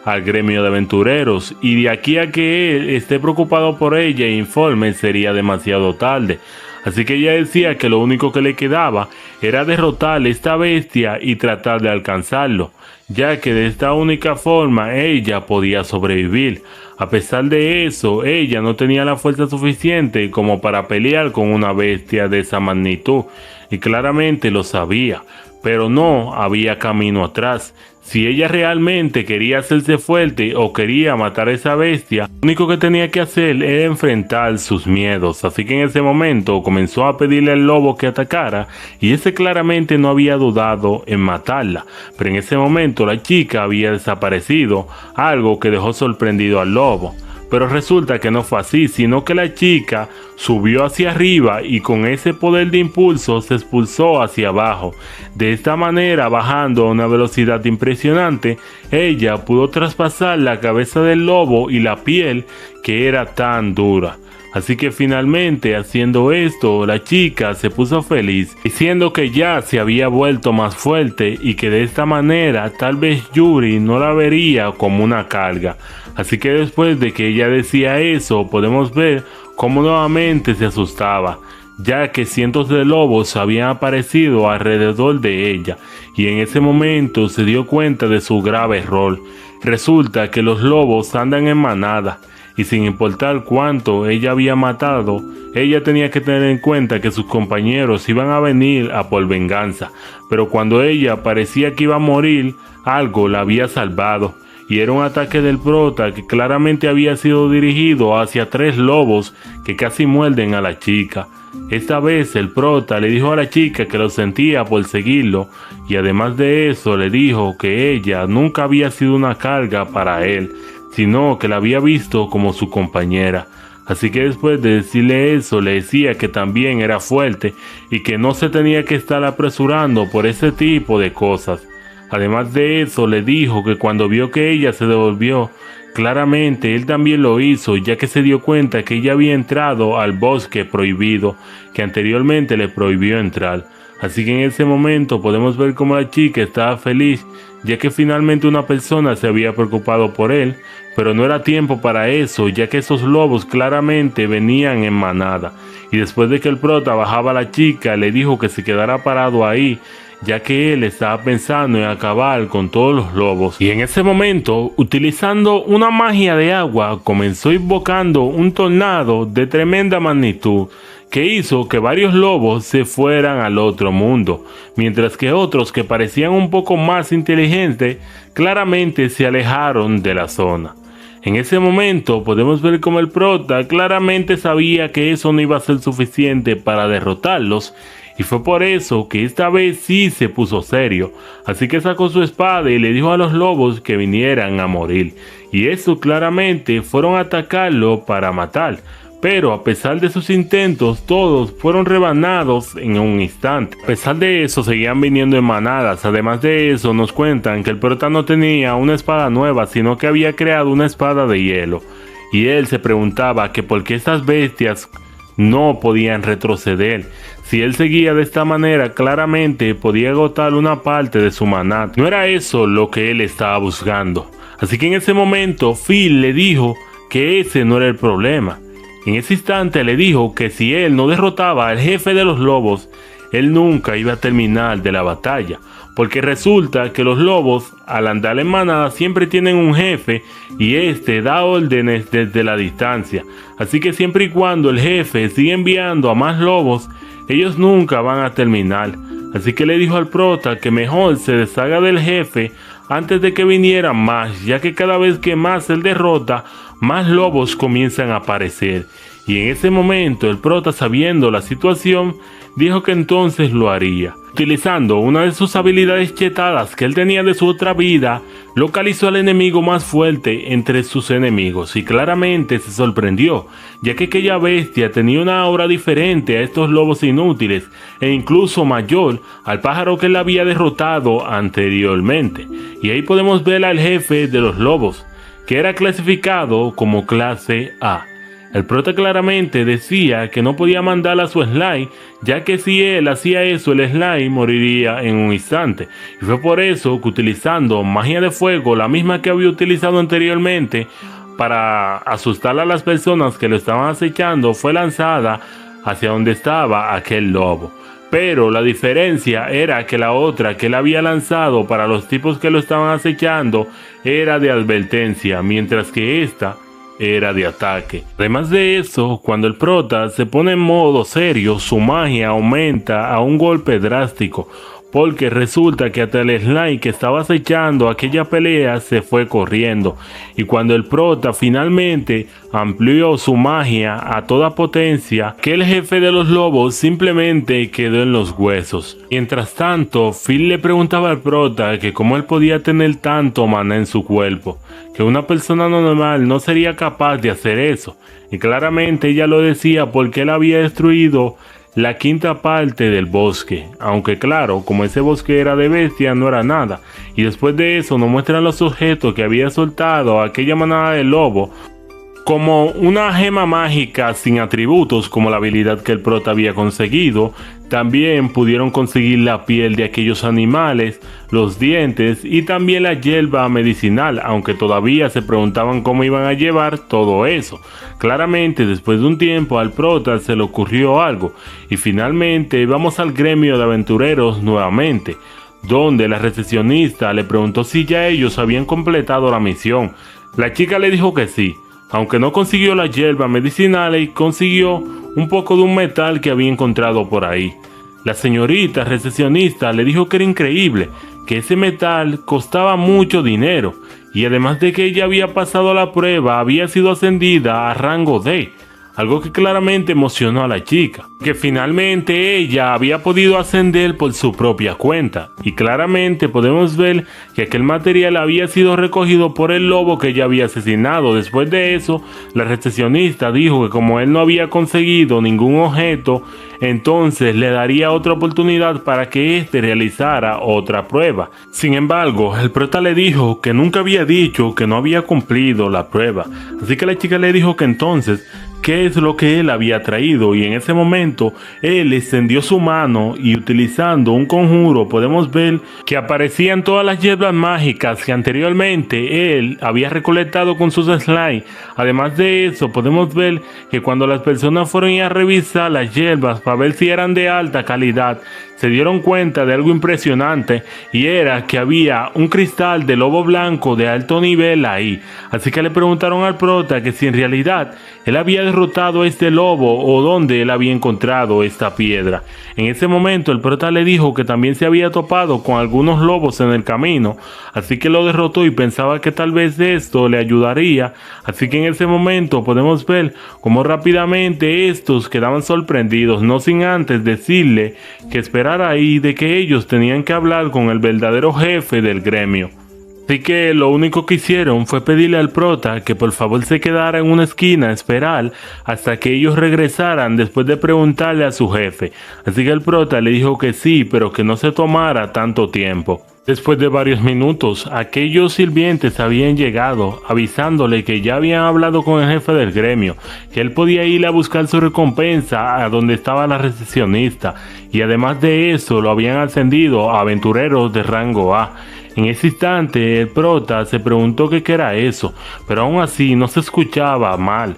al gremio de aventureros, y de aquí a que él esté preocupado por ella e informe sería demasiado tarde. Así que ella decía que lo único que le quedaba era derrotar a esta bestia y tratar de alcanzarlo, ya que de esta única forma ella podía sobrevivir. A pesar de eso, ella no tenía la fuerza suficiente como para pelear con una bestia de esa magnitud, y claramente lo sabía, pero no había camino atrás. Si ella realmente quería hacerse fuerte o quería matar a esa bestia, lo único que tenía que hacer era enfrentar sus miedos. Así que en ese momento comenzó a pedirle al lobo que atacara, y ese claramente no había dudado en matarla. Pero en ese momento la chica había desaparecido, algo que dejó sorprendido al lobo. Pero resulta que no fue así, sino que la chica subió hacia arriba y con ese poder de impulso se expulsó hacia abajo. De esta manera, bajando a una velocidad impresionante, ella pudo traspasar la cabeza del lobo y la piel, que era tan dura. Así que finalmente, haciendo esto, la chica se puso feliz, diciendo que ya se había vuelto más fuerte y que de esta manera tal vez Yuri no la vería como una carga. Así que después de que ella decía eso, podemos ver cómo nuevamente se asustaba, ya que cientos de lobos habían aparecido alrededor de ella, y en ese momento se dio cuenta de su grave error. Resulta que los lobos andan en manada, y sin importar cuánto ella había matado, ella tenía que tener en cuenta que sus compañeros iban a venir a por venganza. Pero cuando ella parecía que iba a morir, algo la había salvado, y era un ataque del prota que claramente había sido dirigido hacia 3 lobos que casi muerden a la chica. Esta vez el prota le dijo a la chica que lo sentía por seguirlo, y además de eso le dijo que ella nunca había sido una carga para él, sino que la había visto como su compañera. Así que después de decirle eso, le decía que también era fuerte y que no se tenía que estar apresurando por ese tipo de cosas. Además de eso, le dijo que cuando vio que ella se devolvió, claramente él también lo hizo, ya que se dio cuenta que ella había entrado al bosque prohibido, que anteriormente le prohibió entrar. Así que en ese momento podemos ver cómo la chica estaba feliz, ya que finalmente una persona se había preocupado por él, pero no era tiempo para eso, ya que esos lobos claramente venían en manada. Y después de que el prota bajaba a la chica, le dijo que se quedara parado ahí, ya que él estaba pensando en acabar con todos los lobos. Y en ese momento, utilizando una magia de agua, comenzó invocando un tornado de tremenda magnitud, que hizo que varios lobos se fueran al otro mundo, mientras que otros que parecían un poco más inteligentes, claramente se alejaron de la zona. En ese momento podemos ver como el prota claramente sabía que eso no iba a ser suficiente para derrotarlos, y fue por eso que esta vez sí se puso serio, así que sacó su espada y le dijo a los lobos que vinieran a morir, y eso claramente fueron a atacarlo para matar. Pero a pesar de sus intentos, todos fueron rebanados en un instante. A pesar de eso, seguían viniendo en manadas. Además de eso, nos cuentan que el prota no tenía una espada nueva, sino que había creado una espada de hielo. Y él se preguntaba que por qué estas bestias no podían retroceder. Si él seguía de esta manera, claramente podía agotar una parte de su maná. No era eso lo que él estaba buscando. Así que en ese momento, Phil le dijo que ese no era el problema. En ese instante le dijo que si él no derrotaba al jefe de los lobos, él nunca iba a terminar de la batalla, porque resulta que los lobos, al andar en manada, siempre tienen un jefe y este da órdenes desde la distancia. Así que siempre y cuando el jefe sigue enviando a más lobos, ellos nunca van a terminar. Así que le dijo al prota que mejor se deshaga del jefe antes de que vinieran más, ya que cada vez que más él derrota, más lobos comienzan a aparecer. Y en ese momento el prota, sabiendo la situación, dijo que entonces lo haría. Utilizando una de sus habilidades chetadas que él tenía de su otra vida, localizó al enemigo más fuerte entre sus enemigos y claramente se sorprendió, ya que aquella bestia tenía una aura diferente a estos lobos inútiles e incluso mayor al pájaro que él había derrotado anteriormente. Y ahí podemos ver al jefe de los lobos, que era clasificado como clase A. El prota claramente decía que no podía mandar a su slime, ya que si él hacía eso, el slime moriría en un instante. Y fue por eso que, utilizando magia de fuego, la misma que había utilizado anteriormente para asustar a las personas que lo estaban acechando, fue lanzada hacia donde estaba aquel lobo. Pero la diferencia era que la otra que él había lanzado para los tipos que lo estaban acechando era de advertencia, mientras que esta era de ataque. Además de eso, cuando el prota se pone en modo serio, su magia aumenta a un golpe drástico, porque resulta que hasta el slime que estaba acechando aquella pelea se fue corriendo, y cuando el prota finalmente amplió su magia a toda potencia, que el jefe de los lobos simplemente quedó en los huesos. Mientras tanto, Phil le preguntaba al prota que cómo él podía tener tanto maná en su cuerpo, que una persona normal no sería capaz de hacer eso, y claramente ella lo decía porque él había destruido la quinta parte del bosque, aunque claro, como ese bosque era de bestias, no era nada. Y después de eso nos muestran los objetos que había soltado aquella manada de lobo, como una gema mágica sin atributos como la habilidad que el prota había conseguido. También pudieron conseguir la piel de aquellos animales, los dientes y también la hierba medicinal, aunque todavía se preguntaban cómo iban a llevar todo eso. Claramente, después de un tiempo al prota se le ocurrió algo y finalmente vamos al gremio de aventureros nuevamente, donde la recepcionista le preguntó si ya ellos habían completado la misión. La chica le dijo que sí, aunque no consiguió la hierba medicinal y consiguió un poco de un metal que había encontrado por ahí. La señorita recepcionista le dijo que era increíble, que ese metal costaba mucho dinero y además de que ella había pasado la prueba, había sido ascendida a rango D. Algo que claramente emocionó a la chica, que finalmente ella había podido ascender por su propia cuenta, y claramente podemos ver que aquel material había sido recogido por el lobo que ella había asesinado. Después de eso, la recepcionista dijo que como él no había conseguido ningún objeto, entonces le daría otra oportunidad para que éste realizara otra prueba. Sin embargo, el prota le dijo que nunca había dicho que no había cumplido la prueba, así que la chica le dijo que entonces qué es lo que él había traído, y en ese momento él extendió su mano y utilizando un conjuro podemos ver que aparecían todas las hierbas mágicas que anteriormente él había recolectado con sus slime. Además de eso podemos ver que cuando las personas fueron a revisar las hierbas para ver si eran de alta calidad, se dieron cuenta de algo impresionante, y era que había un cristal de lobo blanco de alto nivel ahí. Así que le preguntaron al prota que si en realidad él había derrotado a este lobo o dónde él había encontrado esta piedra. En ese momento el prota le dijo que también se había topado con algunos lobos en el camino, así que lo derrotó y pensaba que tal vez esto le ayudaría. Así que en ese momento podemos ver cómo rápidamente estos quedaban sorprendidos, no sin antes decirle que esperara ahí de que ellos tenían que hablar con el verdadero jefe del gremio. Así que lo único que hicieron fue pedirle al prota que por favor se quedara en una esquina a esperar hasta que ellos regresaran después de preguntarle a su jefe. Así que el prota le dijo que sí, pero que no se tomara tanto tiempo. Después de varios minutos, aquellos sirvientes habían llegado, avisándole que ya habían hablado con el jefe del gremio, que él podía ir a buscar su recompensa a donde estaba la recepcionista, y además de eso lo habían ascendido a aventureros de rango A. En ese instante el prota se preguntó qué era eso, pero aún así no se escuchaba mal.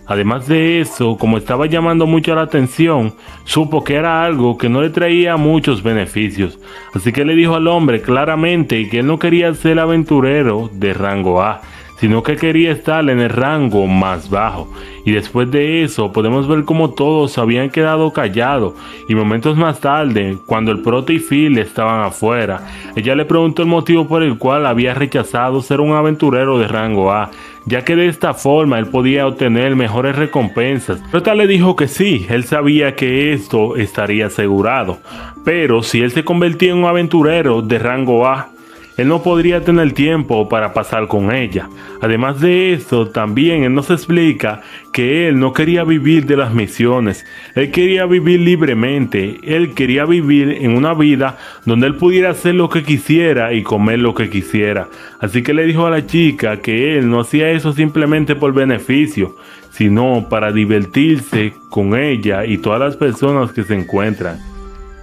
Además de eso, como estaba llamando mucho la atención, supo que era algo que no le traía muchos beneficios. Así que le dijo al hombre claramente que él no quería ser aventurero de rango A, sino que quería estar en el rango más bajo. Y después de eso podemos ver cómo todos habían quedado callados, y momentos más tarde, cuando el prota y Phil estaban afuera, ella le preguntó el motivo por el cual había rechazado ser un aventurero de rango A, ya que de esta forma él podía obtener mejores recompensas. El prota le dijo que sí, él sabía que esto estaría asegurado, pero si él se convertía en un aventurero de rango A, él no podría tener tiempo para pasar con ella. Además de eso, también él nos explica que él no quería vivir de las misiones. Él quería vivir libremente. Él quería vivir en una vida donde él pudiera hacer lo que quisiera y comer lo que quisiera. Así que le dijo a la chica que él no hacía eso simplemente por beneficio, sino para divertirse con ella y todas las personas que se encuentran.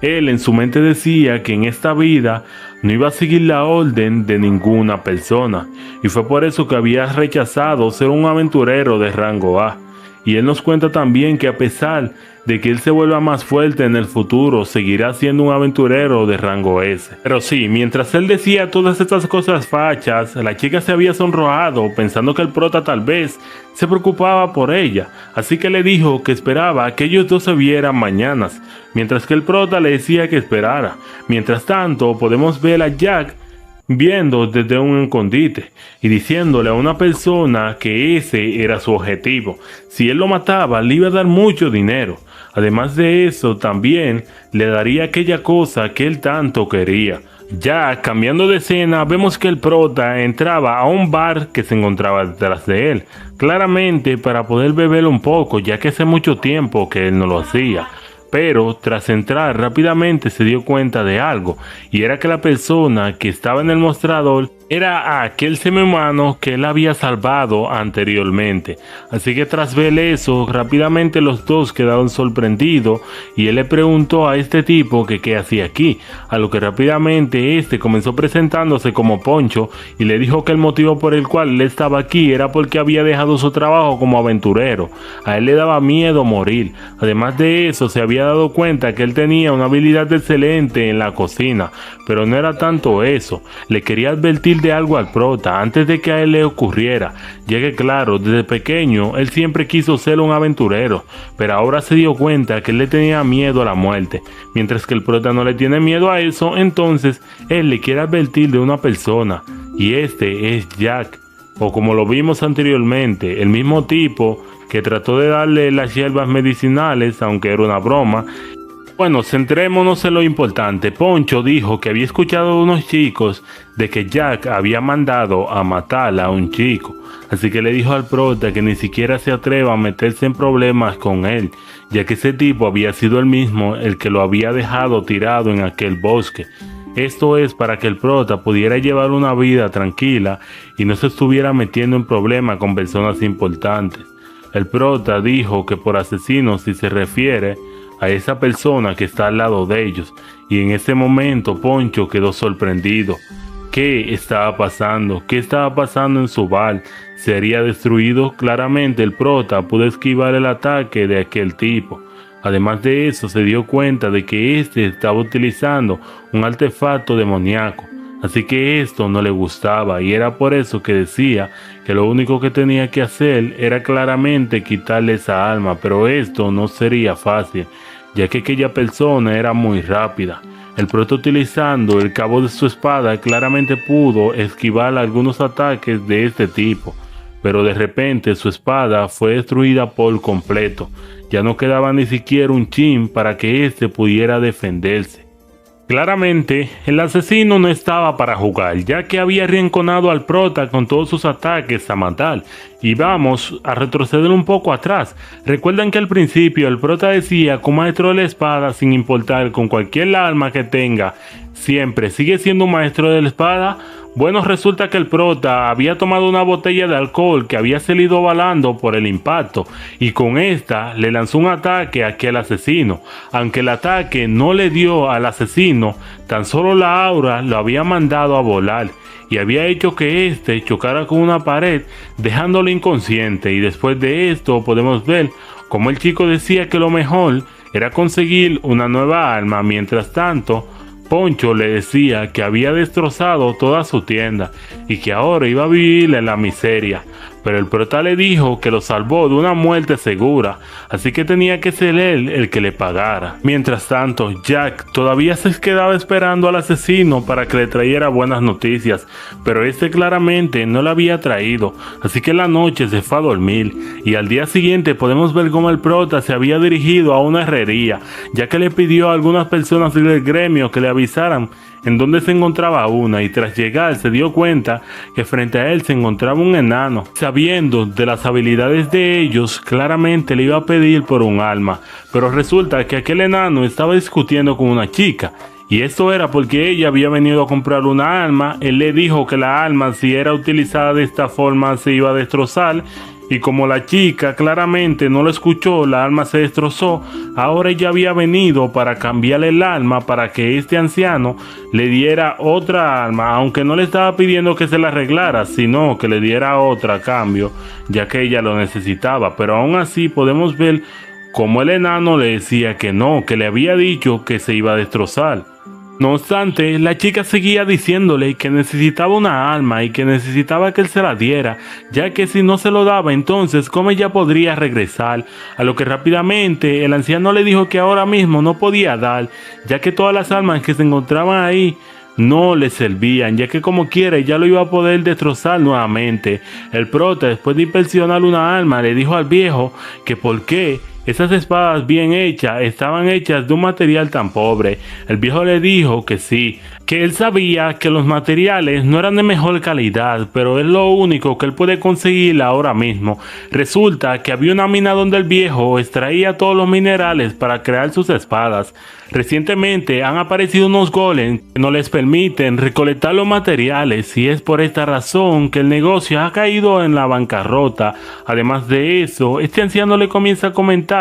Él en su mente decía que en esta vida no iba a seguir la orden de ninguna persona, y fue por eso que había rechazado ser un aventurero de rango A. Y él nos cuenta también que a pesar de que él se vuelva más fuerte en el futuro, seguirá siendo un aventurero de rango S. Pero sí, mientras él decía todas estas cosas fachas, la chica se había sonrojado pensando que el prota tal vez se preocupaba por ella, así que le dijo que esperaba que ellos dos se vieran mañanas, mientras que el prota le decía que esperara. Mientras tanto, podemos ver a Jack viendo desde un escondite y diciéndole a una persona que ese era su objetivo. Si él lo mataba, le iba a dar mucho dinero. Además de eso, también le daría aquella cosa que él tanto quería. Ya cambiando de escena, vemos que el prota entraba a un bar que se encontraba detrás de él, claramente para poder beber un poco, ya que hace mucho tiempo que él no lo hacía. Pero tras entrar rápidamente se dio cuenta de algo, y era que la persona que estaba en el mostrador era a aquel semihumano que él había salvado anteriormente. Así que tras ver eso, rápidamente los dos quedaron sorprendidos y él le preguntó a este tipo que qué hacía aquí, a lo que rápidamente este comenzó presentándose como Poncho y le dijo que el motivo por el cual él estaba aquí era porque había dejado su trabajo como aventurero. A él le daba miedo morir. Además de eso, se había dado cuenta que él tenía una habilidad excelente en la cocina, pero no era tanto eso. Le quería advertir de algo al prota antes de que a él le ocurriera, ya que claro, desde pequeño él siempre quiso ser un aventurero, pero ahora se dio cuenta que él le tenía miedo a la muerte, mientras que el prota no le tiene miedo a eso. Entonces él le quiere advertir de una persona, y este es Jack, o como lo vimos anteriormente, el mismo tipo que trató de darle las hierbas medicinales, aunque era una broma. Bueno, centrémonos en lo importante. Poncho dijo que había escuchado de unos chicos de que Jack había mandado a matar a un chico. Así que le dijo al prota que ni siquiera se atreva a meterse en problemas con él, ya que ese tipo había sido el mismo el que lo había dejado tirado en aquel bosque. Esto es para que el prota pudiera llevar una vida tranquila y no se estuviera metiendo en problemas con personas importantes. El prota dijo que por asesino si se refiere a esa persona que está al lado de ellos, y en ese momento Poncho quedó sorprendido. ¿Qué estaba pasando? ¿Qué estaba pasando en su bar? ¿Sería destruido? Claramente el prota pudo esquivar el ataque de aquel tipo. Además de eso, se dio cuenta de que este estaba utilizando un artefacto demoníaco. Así que esto no le gustaba y era por eso que decía que lo único que tenía que hacer era claramente quitarle esa alma, pero esto no sería fácil, ya que aquella persona era muy rápida. El prota, utilizando el cabo de su espada, claramente pudo esquivar algunos ataques de este tipo, pero de repente su espada fue destruida por completo. Ya no quedaba ni siquiera un chin para que éste pudiera defenderse. Claramente, el asesino no estaba para jugar, ya que había arrinconado al prota con todos sus ataques a matar. Y vamos a retroceder un poco atrás. Recuerdan que al principio el prota decía que un maestro de la espada, sin importar con cualquier arma que tenga, siempre sigue siendo un maestro de la espada. Bueno, resulta que el prota había tomado una botella de alcohol que había salido volando por el impacto y con esta le lanzó un ataque a aquel asesino. Aunque el ataque no le dio al asesino, tan solo la aura lo había mandado a volar y había hecho que éste chocara con una pared, dejándolo inconsciente. Y después de esto podemos ver cómo el chico decía que lo mejor era conseguir una nueva arma. Mientras tanto, Poncho le decía que había destrozado toda su tienda y que ahora iba a vivir en la miseria, pero el prota le dijo que lo salvó de una muerte segura, así que tenía que ser él el que le pagara. Mientras tanto, Jack todavía se quedaba esperando al asesino para que le trajera buenas noticias, pero este claramente no la había traído, así que en la noche se fue a dormir y al día siguiente podemos ver cómo el prota se había dirigido a una herrería, ya que le pidió a algunas personas del gremio que le avisaran en dónde se encontraba una, y tras llegar se dio cuenta que frente a él se encontraba un enano. Sabiendo de las habilidades de ellos, claramente le iba a pedir por un alma, pero resulta que aquel enano estaba discutiendo con una chica, y esto era porque ella había venido a comprar una alma. Él le dijo que la alma, si era utilizada de esta forma, se iba a destrozar, y como la chica claramente no lo escuchó, la alma se destrozó. Ahora ella había venido para cambiarle el alma para que este anciano le diera otra alma, aunque no le estaba pidiendo que se la arreglara, sino que le diera otra a cambio, ya que ella lo necesitaba. Pero aún así podemos ver cómo el enano le decía que no, que le había dicho que se iba a destrozar. No obstante, la chica seguía diciéndole que necesitaba una alma y que necesitaba que él se la diera, ya que si no se lo daba, entonces cómo ella podría regresar. A lo que rápidamente el anciano le dijo que ahora mismo no podía dar, ya que todas las almas que se encontraban ahí no le servían, ya que como quiera ya lo iba a poder destrozar nuevamente. El prota, después de inspeccionar una alma, le dijo al viejo que por qué Esas espadas bien hechas estaban hechas de un material tan pobre. El viejo le dijo que sí, que él sabía que los materiales no eran de mejor calidad, pero es lo único que él puede conseguir ahora mismo. Resulta que había una mina donde el viejo extraía todos los minerales para crear sus espadas. Recientemente han aparecido unos golems que no les permiten recolectar los materiales y es por esta razón que el negocio ha caído en la bancarrota. Además de eso, este anciano le comienza a comentar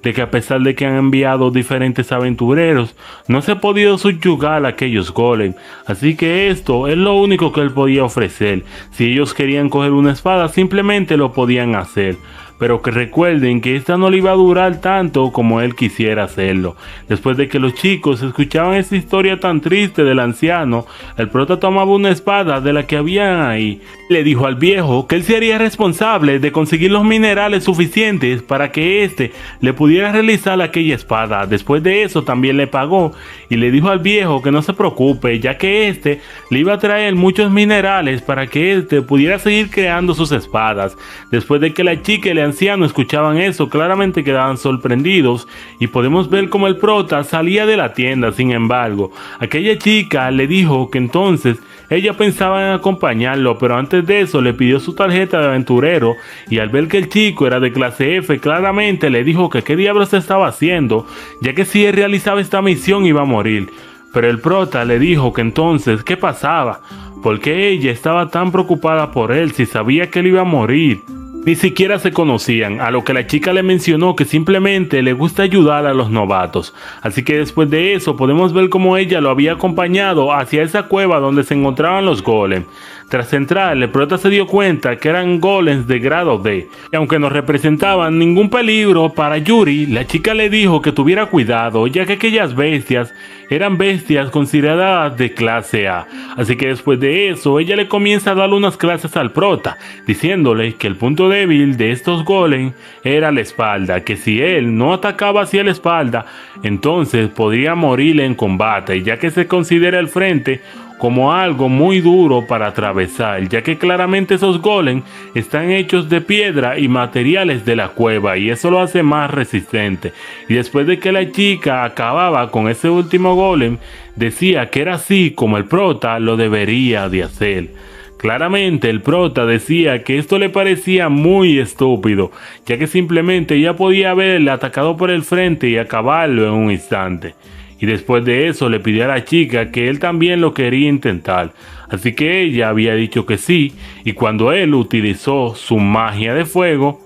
de que a pesar de que han enviado diferentes aventureros, no se ha podido subyugar a aquellos golems, así que esto es lo único que él podía ofrecer. Si ellos querían coger una espada, simplemente lo podían hacer, pero que recuerden que esta no le iba a durar tanto como él quisiera hacerlo. Después de que los chicos escuchaban esta historia tan triste del anciano, el prota tomaba una espada de la que había ahí. Le dijo al viejo que él se haría responsable de conseguir los minerales suficientes para que éste le pudiera realizar aquella espada. Después de eso también le pagó y le dijo al viejo que no se preocupe, ya que éste le iba a traer muchos minerales para que éste pudiera seguir creando sus espadas. Después de que la chica y el anciano escuchaban eso, claramente quedaban sorprendidos y podemos ver cómo el prota salía de la tienda. Sin embargo, aquella chica le dijo que entonces ella pensaba en acompañarlo, pero antes de eso le pidió su tarjeta de aventurero y al ver que el chico era de clase F, claramente le dijo que qué diablos estaba haciendo, ya que si él realizaba esta misión iba a morir. Pero el prota le dijo que entonces qué pasaba, porque ella estaba tan preocupada por él si sabía que él iba a morir. Ni siquiera se conocían, a lo que la chica le mencionó que simplemente le gusta ayudar a los novatos. Así que después de eso podemos ver cómo ella lo había acompañado hacia esa cueva donde se encontraban los golems. Tras entrar, el prota se dio cuenta que eran golems de grado D, y aunque no representaban ningún peligro para Yuri, la chica le dijo que tuviera cuidado, ya que aquellas bestias eran bestias consideradas de clase A. Así que después de eso, ella le comienza a dar unas clases al prota, diciéndole que el punto débil de estos golems era la espalda, que si él no atacaba hacia la espalda, entonces podría morir en combate, ya que se considera el frente como algo muy duro para atravesar, ya que claramente esos golems están hechos de piedra y materiales de la cueva y eso lo hace más resistente. Y después de que la chica acababa con ese último golem, decía que era así como el prota lo debería de hacer. Claramente el prota decía que esto le parecía muy estúpido, ya que simplemente ya podía haberle atacado por el frente y acabarlo en un instante. Y después de eso le pidió a la chica que él también lo quería intentar, así que ella había dicho que sí, y cuando él utilizó su magia de fuego,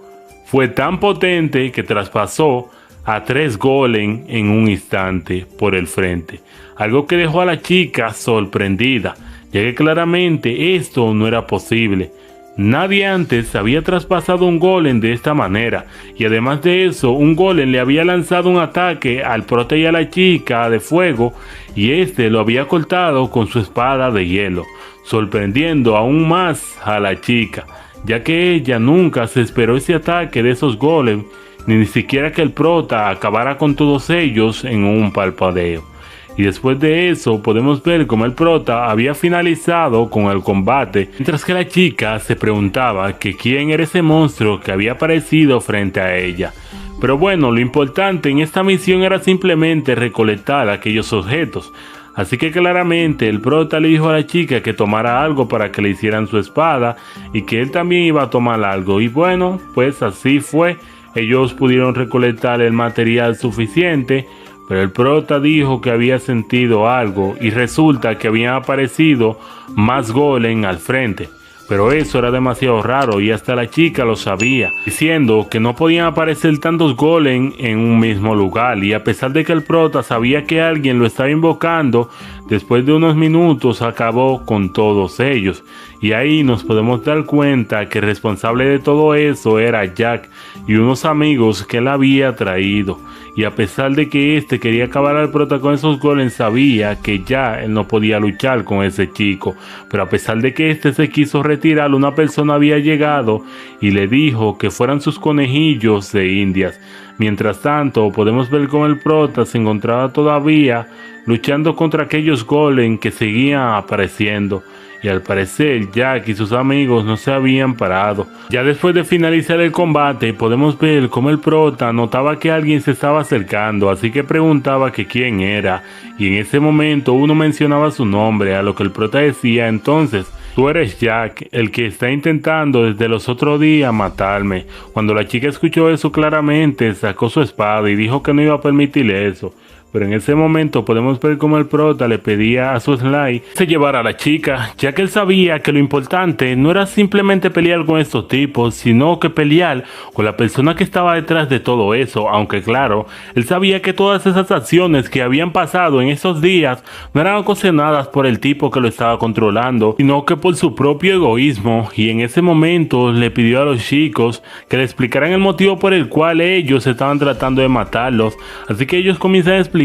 fue tan potente que traspasó a 3 golems en un instante por el frente, algo que dejó a la chica sorprendida, ya que claramente esto no era posible. Nadie antes había traspasado un golem de esta manera, y además de eso, un golem le había lanzado un ataque al prota y a la chica de fuego, y este lo había cortado con su espada de hielo, sorprendiendo aún más a la chica, ya que ella nunca se esperó ese ataque de esos golems, ni siquiera que el prota acabara con todos ellos en un parpadeo. Y después de eso podemos ver cómo el prota había finalizado con el combate, mientras que la chica se preguntaba que quién era ese monstruo que había aparecido frente a ella. Pero bueno, lo importante en esta misión era simplemente recolectar aquellos objetos. Así que claramente el prota le dijo a la chica que tomara algo para que le hicieran su espada y que él también iba a tomar algo. Y bueno, pues así fue. Ellos pudieron recolectar el material suficiente, pero el prota dijo que había sentido algo y resulta que habían aparecido más golems al frente. Pero eso era demasiado raro y hasta la chica lo sabía, diciendo que no podían aparecer tantos golems en un mismo lugar. Y a pesar de que el prota sabía que alguien lo estaba invocando, después de unos minutos acabó con todos ellos. Y ahí nos podemos dar cuenta que el responsable de todo eso era Jack y unos amigos que él había traído. Y a pesar de que este quería acabar al prota con esos golems, sabía que ya él no podía luchar con ese chico. Pero a pesar de que este se quiso retirar, una persona había llegado y le dijo que fueran sus conejillos de indias. Mientras tanto, podemos ver cómo el prota se encontraba todavía luchando contra aquellos golems que seguían apareciendo. y al parecer Jack y sus amigos no se habían parado. Ya después de finalizar el combate podemos ver cómo el prota notaba que alguien se estaba acercando, así que preguntaba que quién era, y en ese momento uno mencionaba su nombre, a lo que el prota decía: entonces tú eres Jack, el que está intentando desde los otros días matarme. Cuando la chica escuchó eso claramente sacó su espada y dijo que no iba a permitir eso. Pero en ese momento podemos ver cómo el prota le pedía a su Sly se llevara a la chica, ya que él sabía que lo importante no era simplemente pelear con estos tipos, sino que pelear con la persona que estaba detrás de todo eso, aunque claro, él sabía que todas esas acciones que habían pasado en esos días no eran ocasionadas por el tipo que lo estaba controlando, sino que por su propio egoísmo, y en ese momento le pidió a los chicos que le explicaran el motivo por el cual ellos estaban tratando de matarlos, así que ellos comienzan a explicarle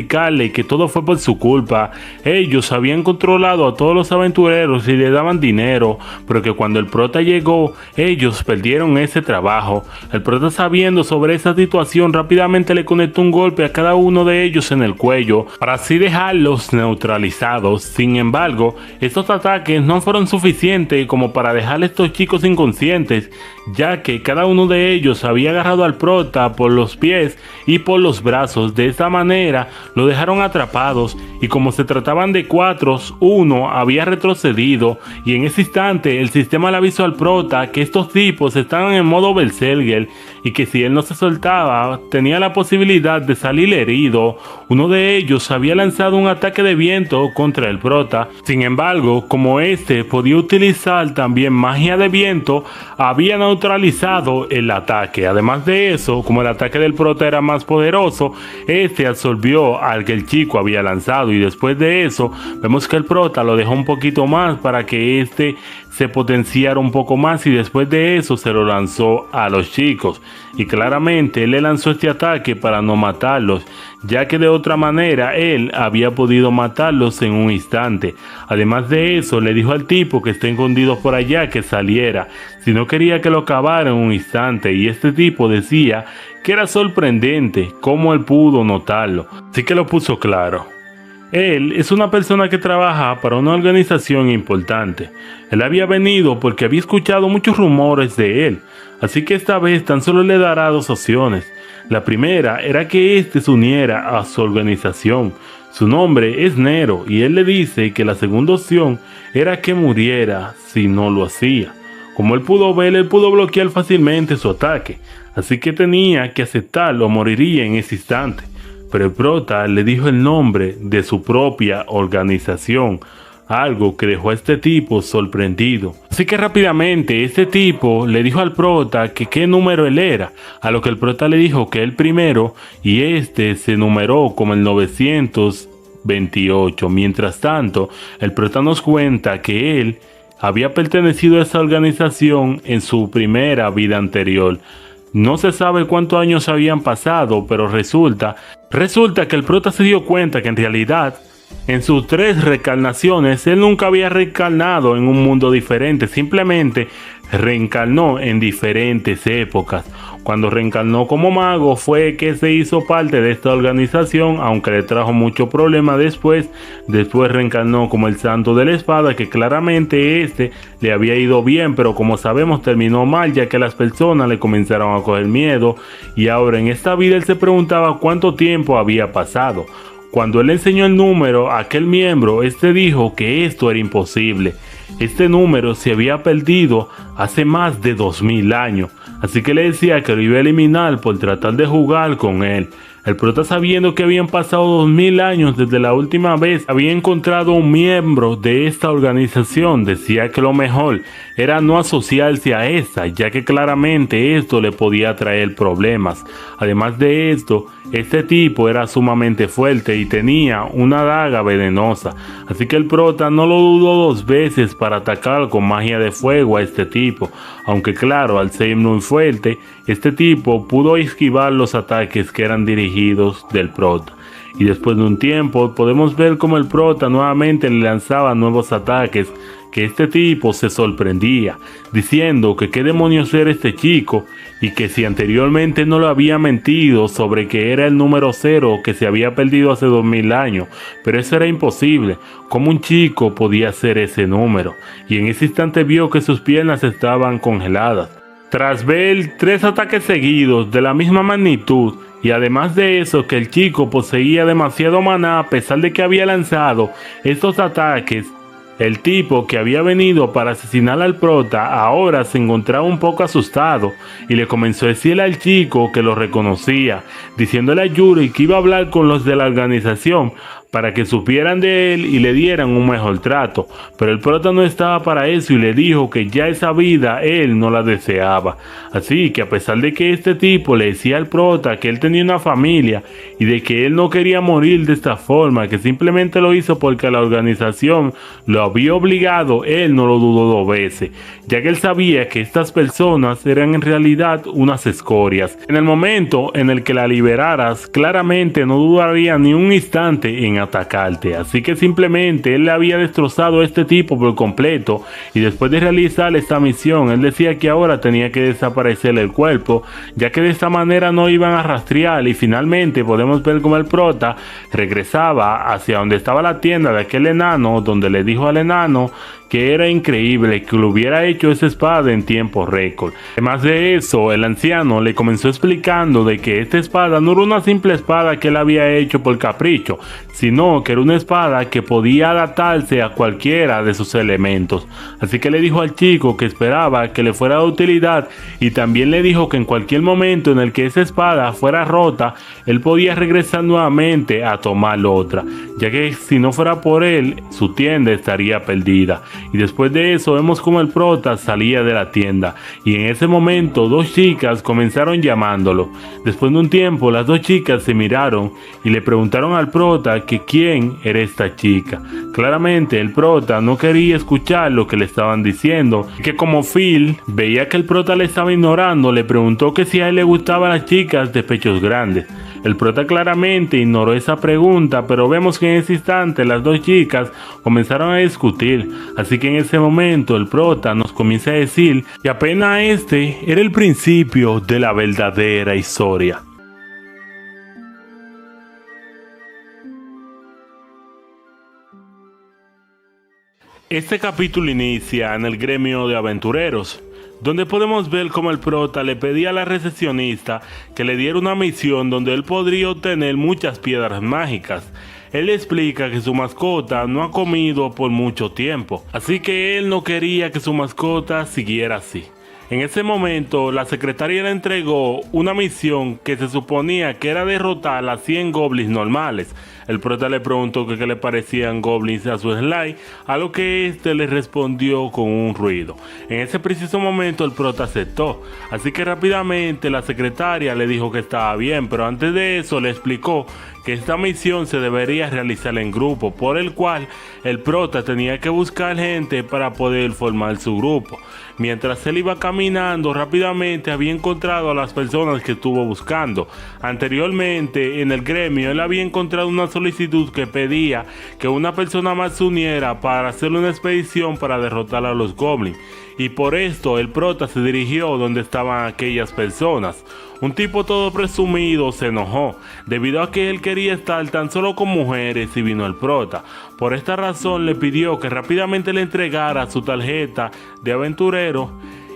que todo fue por su culpa. Ellos habían controlado a todos los aventureros y le daban dinero, pero que cuando el prota llegó, ellos perdieron ese trabajo. El prota, sabiendo sobre esa situación, rápidamente le conectó un golpe a cada uno de ellos en el cuello, para así dejarlos neutralizados. Sin embargo, estos ataques no fueron suficientes como para dejar a estos chicos inconscientes, ya que cada uno de ellos había agarrado al prota por los pies y por los brazos. De esta manera lo dejaron atrapados, y como se trataban de cuatros, uno había retrocedido, y en ese instante el sistema le avisó al prota que estos tipos estaban en modo berserker y que si él no se soltaba tenía la posibilidad de salir herido. Uno de ellos había lanzado un ataque de viento contra el prota. Sin embargo, como este podía utilizar también magia de viento, había neutralizado el ataque. Además de eso, como el ataque del prota era más poderoso, este absorbió al que el chico había lanzado, y después de eso vemos que el prota lo dejó un poquito más para que este se potenciara un poco más, y después de eso se lo lanzó a los chicos, y claramente él le lanzó este ataque para no matarlos, ya que de otra manera él había podido matarlos en un instante. Además de eso le dijo al tipo que está escondido por allá que saliera, si no quería que lo acabara en un instante, y este tipo decía que era sorprendente cómo él pudo notarlo, así que lo puso claro. Él es una persona que trabaja para una organización importante. Él había venido porque había escuchado muchos rumores de él, así que esta vez tan solo le dará dos opciones. La primera era que éste se uniera a su organización. Su nombre es Nero, y él le dice que la segunda opción era que muriera si no lo hacía. Como él pudo ver, él pudo bloquear fácilmente su ataque, así que tenía que aceptarlo o moriría en ese instante. Pero el prota le dijo el nombre de su propia organización, algo que dejó a este tipo sorprendido. Así que rápidamente este tipo le dijo al prota que qué número él era, a lo que el prota le dijo que el primero, y este se numeró como el 928. Mientras tanto, el prota nos cuenta que él había pertenecido a esa organización en su primera vida anterior. No se sabe cuántos años habían pasado, pero resulta que el prota se dio cuenta que en realidad en sus 3 reencarnaciones él nunca había reencarnado en un mundo diferente, simplemente reencarnó en diferentes épocas. Cuando reencarnó como mago fue que se hizo parte de esta organización, aunque le trajo mucho problema después. Después reencarnó como el santo de la espada, que claramente este le había ido bien, pero como sabemos terminó mal, ya que las personas le comenzaron a coger miedo, y ahora en esta vida él se preguntaba cuánto tiempo había pasado. Cuando él enseñó el número a aquel miembro, este dijo que esto era imposible. Este número se había perdido hace más de 2000 años, así que le decía que lo iba a eliminar por tratar de jugar con él. El prota, sabiendo que habían pasado 2000 años desde la última vez había encontrado un miembro de esta organización, decía que lo mejor era no asociarse a esta, ya que claramente esto le podía traer problemas. Además de esto, este tipo era sumamente fuerte y tenía una daga venenosa, así que el prota no lo dudó 2 veces para atacar con magia de fuego a este tipo, aunque claro, al ser muy fuerte, este tipo pudo esquivar los ataques que eran dirigidos del prota. Y después de un tiempo podemos ver como el prota nuevamente le lanzaba nuevos ataques, que este tipo se sorprendía, diciendo que qué demonios era este chico y que si anteriormente no le había mentido sobre que era el número 0 que se había perdido hace 2000 años, pero eso era imposible. ¿Cómo un chico podía ser ese número? Y en ese instante vio que sus piernas estaban congeladas. Tras ver 3 ataques seguidos de la misma magnitud, y además de eso que el chico poseía demasiado maná a pesar de que había lanzado estos ataques, el tipo que había venido para asesinar al prota ahora se encontraba un poco asustado y le comenzó a decirle al chico que lo reconocía, diciéndole a Yuri que iba a hablar con los de la organización para que supieran de él y le dieran un mejor trato, pero el prota no estaba para eso y le dijo que ya esa vida él no la deseaba. Así que a pesar de que este tipo le decía al prota que él tenía una familia y de que él no quería morir de esta forma, que simplemente lo hizo porque la organización lo había obligado, él no lo dudó 2 veces, ya que él sabía que estas personas eran en realidad unas escorias. En el momento en el que la liberaras, claramente no dudaría ni un instante en atacarte, así que simplemente él le había destrozado a este tipo por completo y después de realizar esta misión él decía que ahora tenía que desaparecer el cuerpo, ya que de esta manera no iban a rastrear y finalmente podemos ver como el prota regresaba hacia donde estaba la tienda de aquel enano, donde le dijo al enano que era increíble que lo hubiera hecho esa espada en tiempo récord. Además de eso, el anciano le comenzó explicando de que esta espada no era una simple espada que él había hecho por capricho, sino que era una espada que podía adaptarse a cualquiera de sus elementos. Así que le dijo al chico que esperaba que le fuera de utilidad y también le dijo que en cualquier momento en el que esa espada fuera rota, él podía regresar nuevamente a tomar otra, ya que si no fuera por él, su tienda estaría perdida. Y después de eso vemos como el prota salía de la tienda y en ese momento 2 chicas comenzaron llamándolo. Después de un tiempo las 2 chicas se miraron y le preguntaron al prota que quién era esta chica. Claramente el prota no quería escuchar lo que le estaban diciendo, que como Phil veía que el prota le estaba ignorando, le preguntó que si a él le gustaban las chicas de pechos grandes. El prota claramente ignoró esa pregunta, pero vemos que en ese instante las 2 chicas comenzaron a discutir, así que en ese momento el prota nos comienza a decir que apenas este era el principio de la verdadera historia. Este capítulo inicia en el gremio de aventureros, donde podemos ver cómo el prota le pedía a la recepcionista que le diera una misión donde él podría obtener muchas piedras mágicas. Él explica que su mascota no ha comido por mucho tiempo, así que él no quería que su mascota siguiera así. En ese momento, la secretaria le entregó una misión que se suponía que era derrotar a 100 goblins normales. El prota le preguntó que qué le parecían goblins a su slide, a lo que este le respondió con un ruido. En ese preciso momento el prota aceptó, así que rápidamente la secretaria le dijo que estaba bien, pero antes de eso le explicó que esta misión se debería realizar en grupo, por el cual el prota tenía que buscar gente para poder formar su grupo. Mientras él iba caminando, rápidamente había encontrado a las personas que estuvo buscando. Anteriormente, en el gremio, él había encontrado una solicitud que pedía que una persona más se uniera para hacer una expedición para derrotar a los goblins. Y por esto el prota se dirigió donde estaban aquellas personas. Un tipo todo presumido se enojó, debido a que él quería estar tan solo con mujeres y vino el prota. Por esta razón le pidió que rápidamente le entregara su tarjeta de aventurero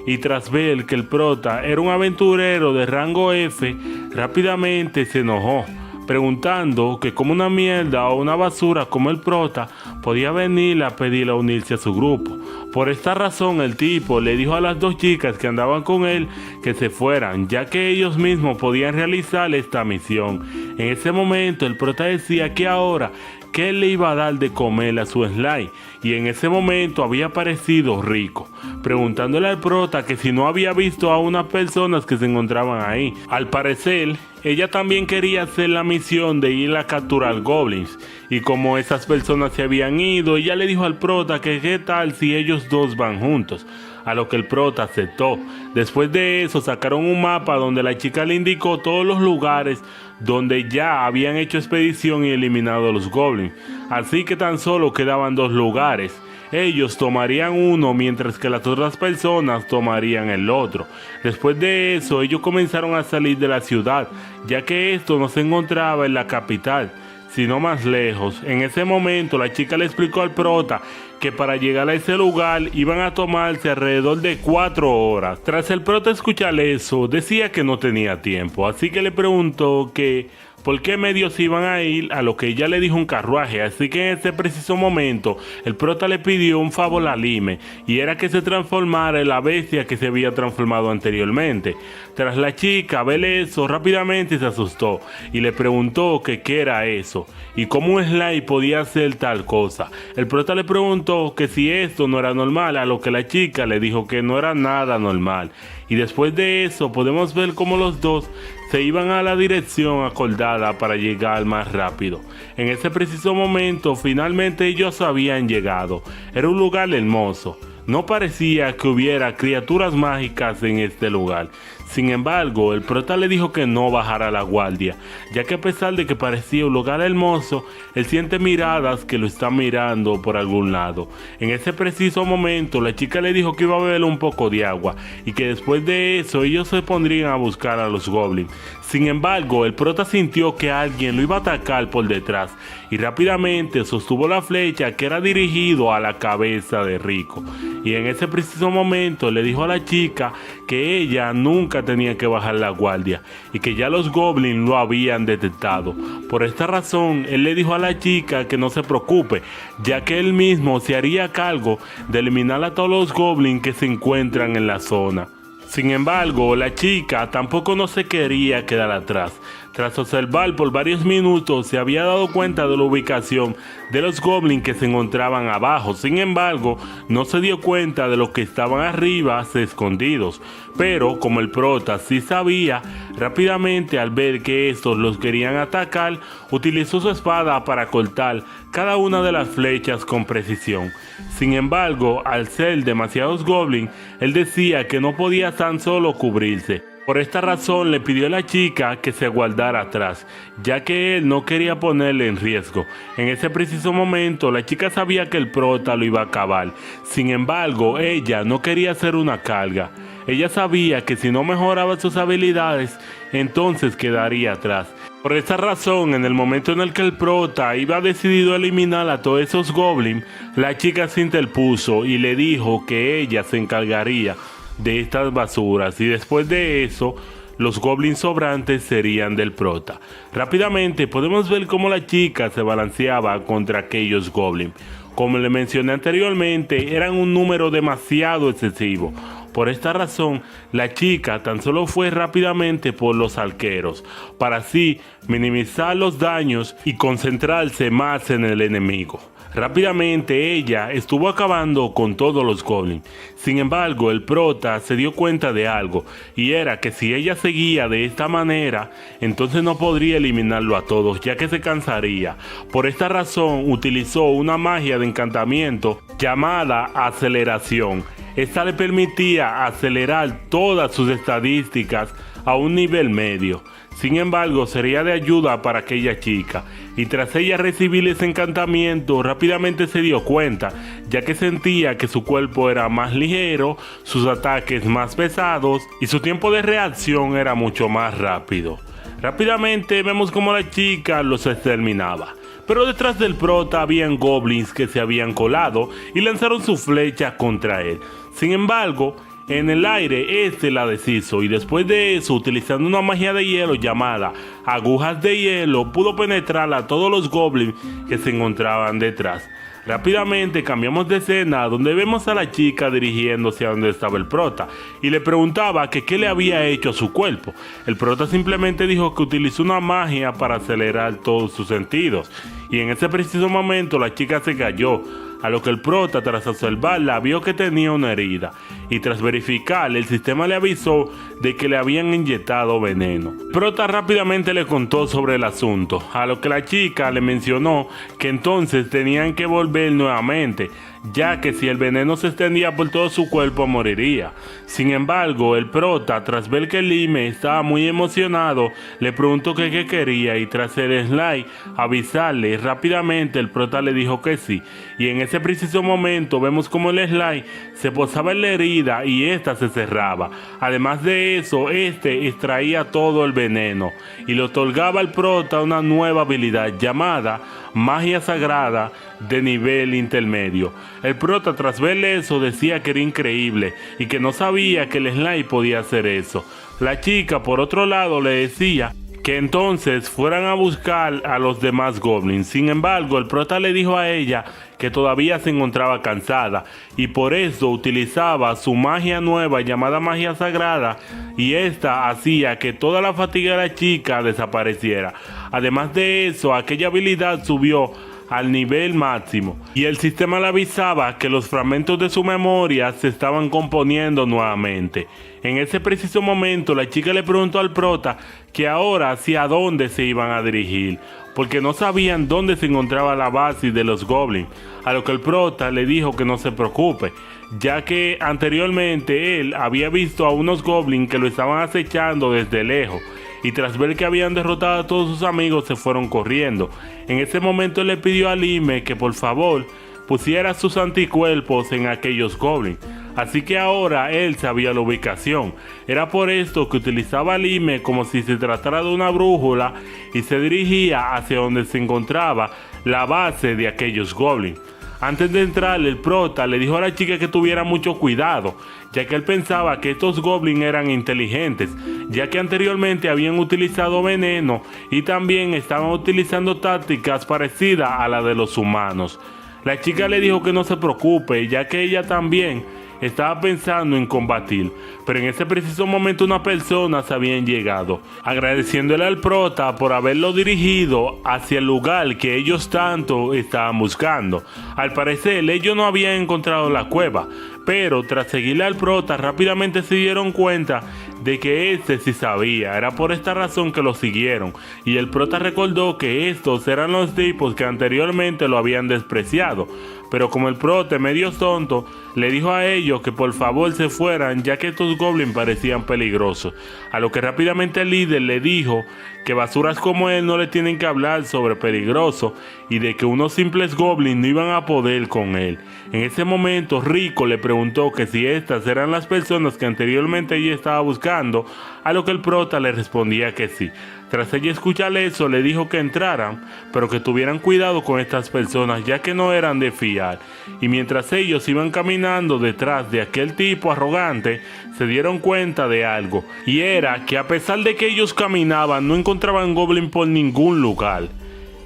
y tras ver que el prota era un aventurero de rango F, rápidamente se enojó, preguntando que como una mierda o una basura como el prota podía venir a pedirle a unirse a su grupo. Por esta razón el tipo le dijo a las 2 chicas que andaban con él que se fueran, ya que ellos mismos podían realizar esta misión. En ese momento el prota decía que ahora que él le iba a dar de comer a su slime, y en ese momento había aparecido Rico, preguntándole al prota que si no había visto a unas personas que se encontraban ahí. Al parecer, ella también quería hacer la misión de ir a capturar goblins, y como esas personas se habían ido, ella le dijo al prota que qué tal si ellos 2 van juntos, a lo que el prota aceptó. Después de eso sacaron un mapa donde la chica le indicó todos los lugares donde ya habían hecho expedición y eliminado a los goblins, así que tan solo quedaban 2 lugares. ellos tomarían uno mientras que las otras personas tomarían el otro. Después de eso, ellos comenzaron a salir de la ciudad, ya que esto no se encontraba en la capital, sino más lejos. En ese momento, la chica le explicó al prota que para llegar a ese lugar iban a tomarse alrededor de 4 horas. Tras el prota escuchar eso, decía que no tenía tiempo, así que le preguntó que por qué medios iban a ir, a lo que ella le dijo un carruaje. Así que en ese preciso momento el prota le pidió un favor a Lime, y era que se transformara en la bestia que se había transformado anteriormente. Tras la chica ver eso, rápidamente se asustó y le preguntó que qué era eso y cómo Sly podía hacer tal cosa. El prota le preguntó que si esto no era normal, a lo que la chica le dijo que no era nada normal. Y después de eso podemos ver cómo los dos se iban a la dirección acordada para llegar más rápido. En ese preciso momento finalmente ellos habían llegado. Era un lugar hermoso. No parecía que hubiera criaturas mágicas en este lugar. Sin embargo, el prota le dijo que no bajara la guardia, ya que a pesar de que parecía un lugar hermoso, él siente miradas que lo están mirando por algún lado. En ese preciso momento, la chica le dijo que iba a beber un poco de agua y que después de eso ellos se pondrían a buscar a los goblins. Sin embargo, el prota sintió que alguien lo iba a atacar por detrás y rápidamente sostuvo la flecha que era dirigido a la cabeza de Rico. Y en ese preciso momento le dijo a la chica que ella nunca tenía que bajar la guardia y que ya los goblins lo habían detectado. Por esta razón, él le dijo a la chica que no se preocupe, ya que él mismo se haría cargo de eliminar a todos los goblins que se encuentran en la zona. Sin embargo, la chica tampoco no se quería quedar atrás. Tras observar por varios minutos, se había dado cuenta de la ubicación de los goblins que se encontraban abajo. Sin embargo, no se dio cuenta de los que estaban arriba escondidos. Pero como el prota sí sabía, rápidamente al ver que estos los querían atacar, utilizó su espada para cortar cada una de las flechas con precisión. Sin embargo, al ser demasiados goblins, él decía que no podía tan solo cubrirse. Por esta razón le pidió a la chica que se guardara atrás, ya que él no quería ponerle en riesgo. En ese preciso momento la chica sabía que el prota lo iba a acabar. Sin embargo, ella no quería hacer una carga. Ella sabía que si no mejoraba sus habilidades, entonces quedaría atrás. Por esa razón, en el momento en el que el prota iba decidido a eliminar a todos esos goblins, la chica se interpuso y le dijo que ella se encargaría de estas basuras, y después de eso los goblins sobrantes serían del prota. Rápidamente podemos ver cómo la chica se balanceaba contra aquellos goblins. Como le mencioné anteriormente, eran un número demasiado excesivo. Por esta razón, la chica tan solo fue rápidamente por los arqueros, para así minimizar los daños y concentrarse más en el enemigo. Rápidamente ella estuvo acabando con todos los goblins. Sin embargo, el prota se dio cuenta de algo, y era que si ella seguía de esta manera, entonces no podría eliminarlo a todos, ya que se cansaría. Por esta razón utilizó una magia de encantamiento llamada aceleración. Esta le permitía acelerar todas sus estadísticas a un nivel medio. Sin embargo, sería de ayuda para aquella chica, y tras ella recibir ese encantamiento, rápidamente se dio cuenta, ya que sentía que su cuerpo era más ligero, sus ataques más pesados y su tiempo de reacción era mucho más rápido. Rápidamente vemos como la chica los exterminaba. Pero detrás del prota habían goblins que se habían colado y lanzaron su flecha contra él. Sin embargo, en el aire este la deshizo, y después de eso, utilizando una magia de hielo llamada agujas de hielo, pudo penetrar a todos los goblins que se encontraban detrás. Rápidamente cambiamos de escena, donde vemos a la chica dirigiéndose a donde estaba el prota y le preguntaba que qué le había hecho a su cuerpo. El prota simplemente dijo que utilizó una magia para acelerar todos sus sentidos, y en ese preciso momento la chica se cayó, a lo que el prota, tras observarla, vio que tenía una herida, y tras verificar, el sistema le avisó de que le habían inyectado veneno. El prota rápidamente le contó sobre el asunto, a lo que la chica le mencionó que entonces tenían que volver nuevamente, ya que si el veneno se extendía por todo su cuerpo moriría. Sin embargo, el prota, tras ver que Lime estaba muy emocionado, le preguntó que qué quería, y tras el Sly avisarle rápidamente, el prota le dijo que sí, y en ese ese preciso momento vemos como el slime se posaba en la herida y esta se cerraba. Además de eso, este extraía todo el veneno y le otorgaba al prota una nueva habilidad llamada magia sagrada de nivel intermedio. El prota, tras ver eso, decía que era increíble y que no sabía que el slime podía hacer eso. La chica, por otro lado, le decía que entonces fueran a buscar a los demás goblins. Sin embargo, el prota le dijo a ella que todavía se encontraba cansada y por eso utilizaba su magia nueva llamada magia sagrada, y esta hacía que toda la fatiga de la chica desapareciera. Además de eso, aquella habilidad subió al nivel máximo y el sistema le avisaba que los fragmentos de su memoria se estaban componiendo nuevamente. En ese preciso momento, la chica le preguntó al prota que ahora hacia dónde se iban a dirigir, porque no sabían dónde se encontraba la base de los goblins, a lo que el prota le dijo que no se preocupe, ya que anteriormente él había visto a unos goblins que lo estaban acechando desde lejos, y tras ver que habían derrotado a todos sus amigos se fueron corriendo. En ese momento le pidió a Lime que por favor pusiera sus anticuerpos en aquellos goblins, así que ahora él sabía la ubicación. Era por esto que utilizaba a Lime como si se tratara de una brújula y se dirigía hacia donde se encontraba la base de aquellos goblins. Antes de entrar, el prota le dijo a la chica que tuviera mucho cuidado, ya que él pensaba que estos goblins eran inteligentes, ya que anteriormente habían utilizado veneno y también estaban utilizando tácticas parecidas a la de los humanos. La chica le dijo que no se preocupe, ya que ella también estaba pensando en combatir, pero en ese preciso momento unas personas habían llegado, agradeciéndole al prota por haberlo dirigido hacia el lugar que ellos tanto estaban buscando. Al parecer ellos no habían encontrado la cueva, pero tras seguirle al prota rápidamente se dieron cuenta de que este sí sabía. Era por esta razón que lo siguieron, y el prota recordó que estos eran los tipos que anteriormente lo habían despreciado, pero como el prota, medio tonto, le dijo a ellos que por favor se fueran, ya que estos goblins parecían peligrosos, a lo que rápidamente el líder le dijo que basuras como él no le tienen que hablar sobre peligroso y de que unos simples goblins no iban a poder con él. En ese momento Rico le preguntó que si estas eran las personas que anteriormente ella estaba buscando, a lo que el prota le respondía que sí. Tras ella escuchar eso, le dijo que entraran, pero que tuvieran cuidado con estas personas, ya que no eran de fiar. Y mientras ellos iban caminando detrás de aquel tipo arrogante, se dieron cuenta de algo, y era que a pesar de que ellos caminaban, no encontraban goblin por ningún lugar.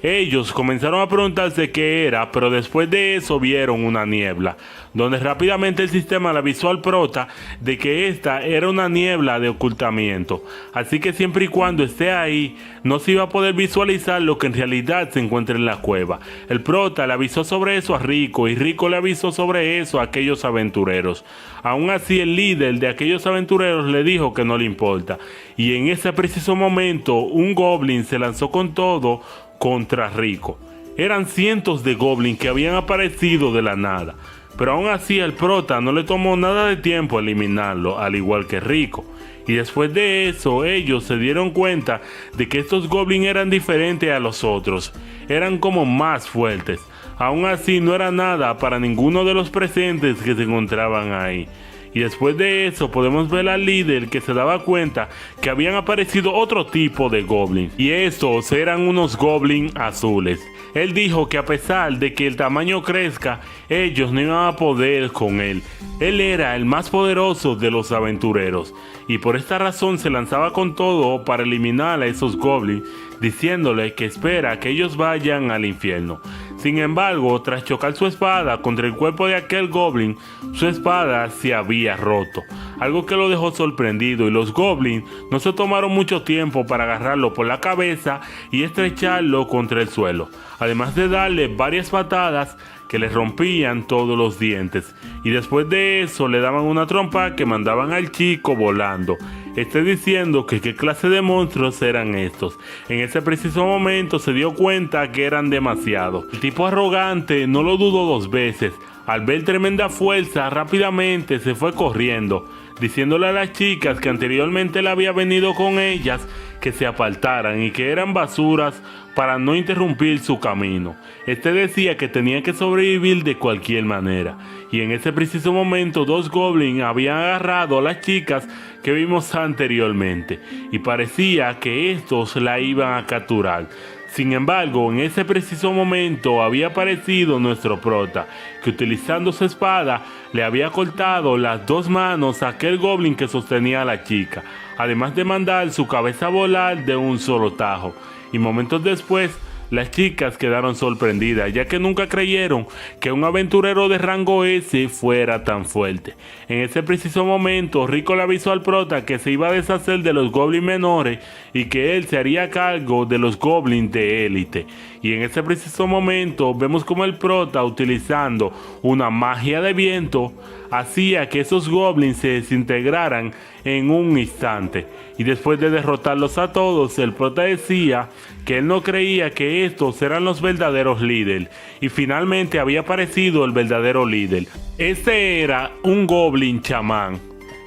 Ellos comenzaron a preguntarse qué era, pero después de eso vieron una niebla, donde rápidamente el sistema le avisó al prota de que esta era una niebla de ocultamiento, así que siempre y cuando esté ahí no se iba a poder visualizar lo que en realidad se encuentra en la cueva. El prota le avisó sobre eso a Rico, y Rico le avisó sobre eso a aquellos aventureros. Aún así, el líder de aquellos aventureros le dijo que no le importa, y en ese preciso momento un goblin se lanzó con todo contra Rico. Eran cientos de goblins que habían aparecido de la nada, pero aún así al prota no le tomó nada de tiempo eliminarlo, al igual que Rico. Y después de eso ellos se dieron cuenta de que estos goblins eran diferentes a los otros, eran como más fuertes. Aún así no era nada para ninguno de los presentes que se encontraban ahí. Y después de eso podemos ver al líder que se daba cuenta que habían aparecido otro tipo de goblins, y estos eran unos goblins azules. Él dijo que a pesar de que el tamaño crezca, ellos no iban a poder con él. Él era el más poderoso de los aventureros, y por esta razón se lanzaba con todo para eliminar a esos goblins, diciéndole que espera que ellos vayan al infierno. Sin embargo, tras chocar su espada contra el cuerpo de aquel goblin, su espada se había roto, algo que lo dejó sorprendido, y los goblins no se tomaron mucho tiempo para agarrarlo por la cabeza y estrecharlo contra el suelo, además de darle varias patadas que le rompían todos los dientes, y después de eso le daban una trompa que mandaban al chico volando, diciendo que qué clase de monstruos eran estos. En ese preciso momento se dio cuenta que eran demasiados. El tipo arrogante no lo dudó dos veces, Al ver tremenda fuerza, rápidamente se fue corriendo, diciéndole a las chicas que anteriormente él había venido con ellas que se apartaran y que eran basuras para no interrumpir su camino. Este decía que tenían que sobrevivir de cualquier manera, y en ese preciso momento 2 goblins habían agarrado a las chicas que vimos anteriormente, y parecía que estos la iban a capturar. Sin embargo, en ese preciso momento había aparecido nuestro prota, que utilizando su espada le había cortado las 2 manos a aquel goblin que sostenía a la chica, además de mandar su cabeza a volar de un solo tajo. Y momentos después, las chicas quedaron sorprendidas, ya que nunca creyeron que un aventurero de rango S fuera tan fuerte. En ese preciso momento, Rico le avisó al prota que se iba a deshacer de los goblins menores y que él se haría cargo de los goblins de élite. Y en ese preciso momento vemos como el prota, utilizando una magia de viento, hacía que esos goblins se desintegraran en un instante. Y después de derrotarlos a todos, el prota decía que él no creía que estos eran los verdaderos líderes. Y finalmente había aparecido el verdadero líder. Este era un goblin chamán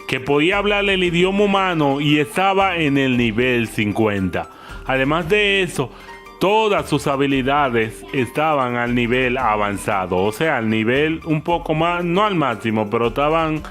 que podía hablar el idioma humano y estaba en el nivel 50. Además de eso, todas sus habilidades estaban al nivel avanzado, o sea, al nivel un poco más, no al máximo, pero estaban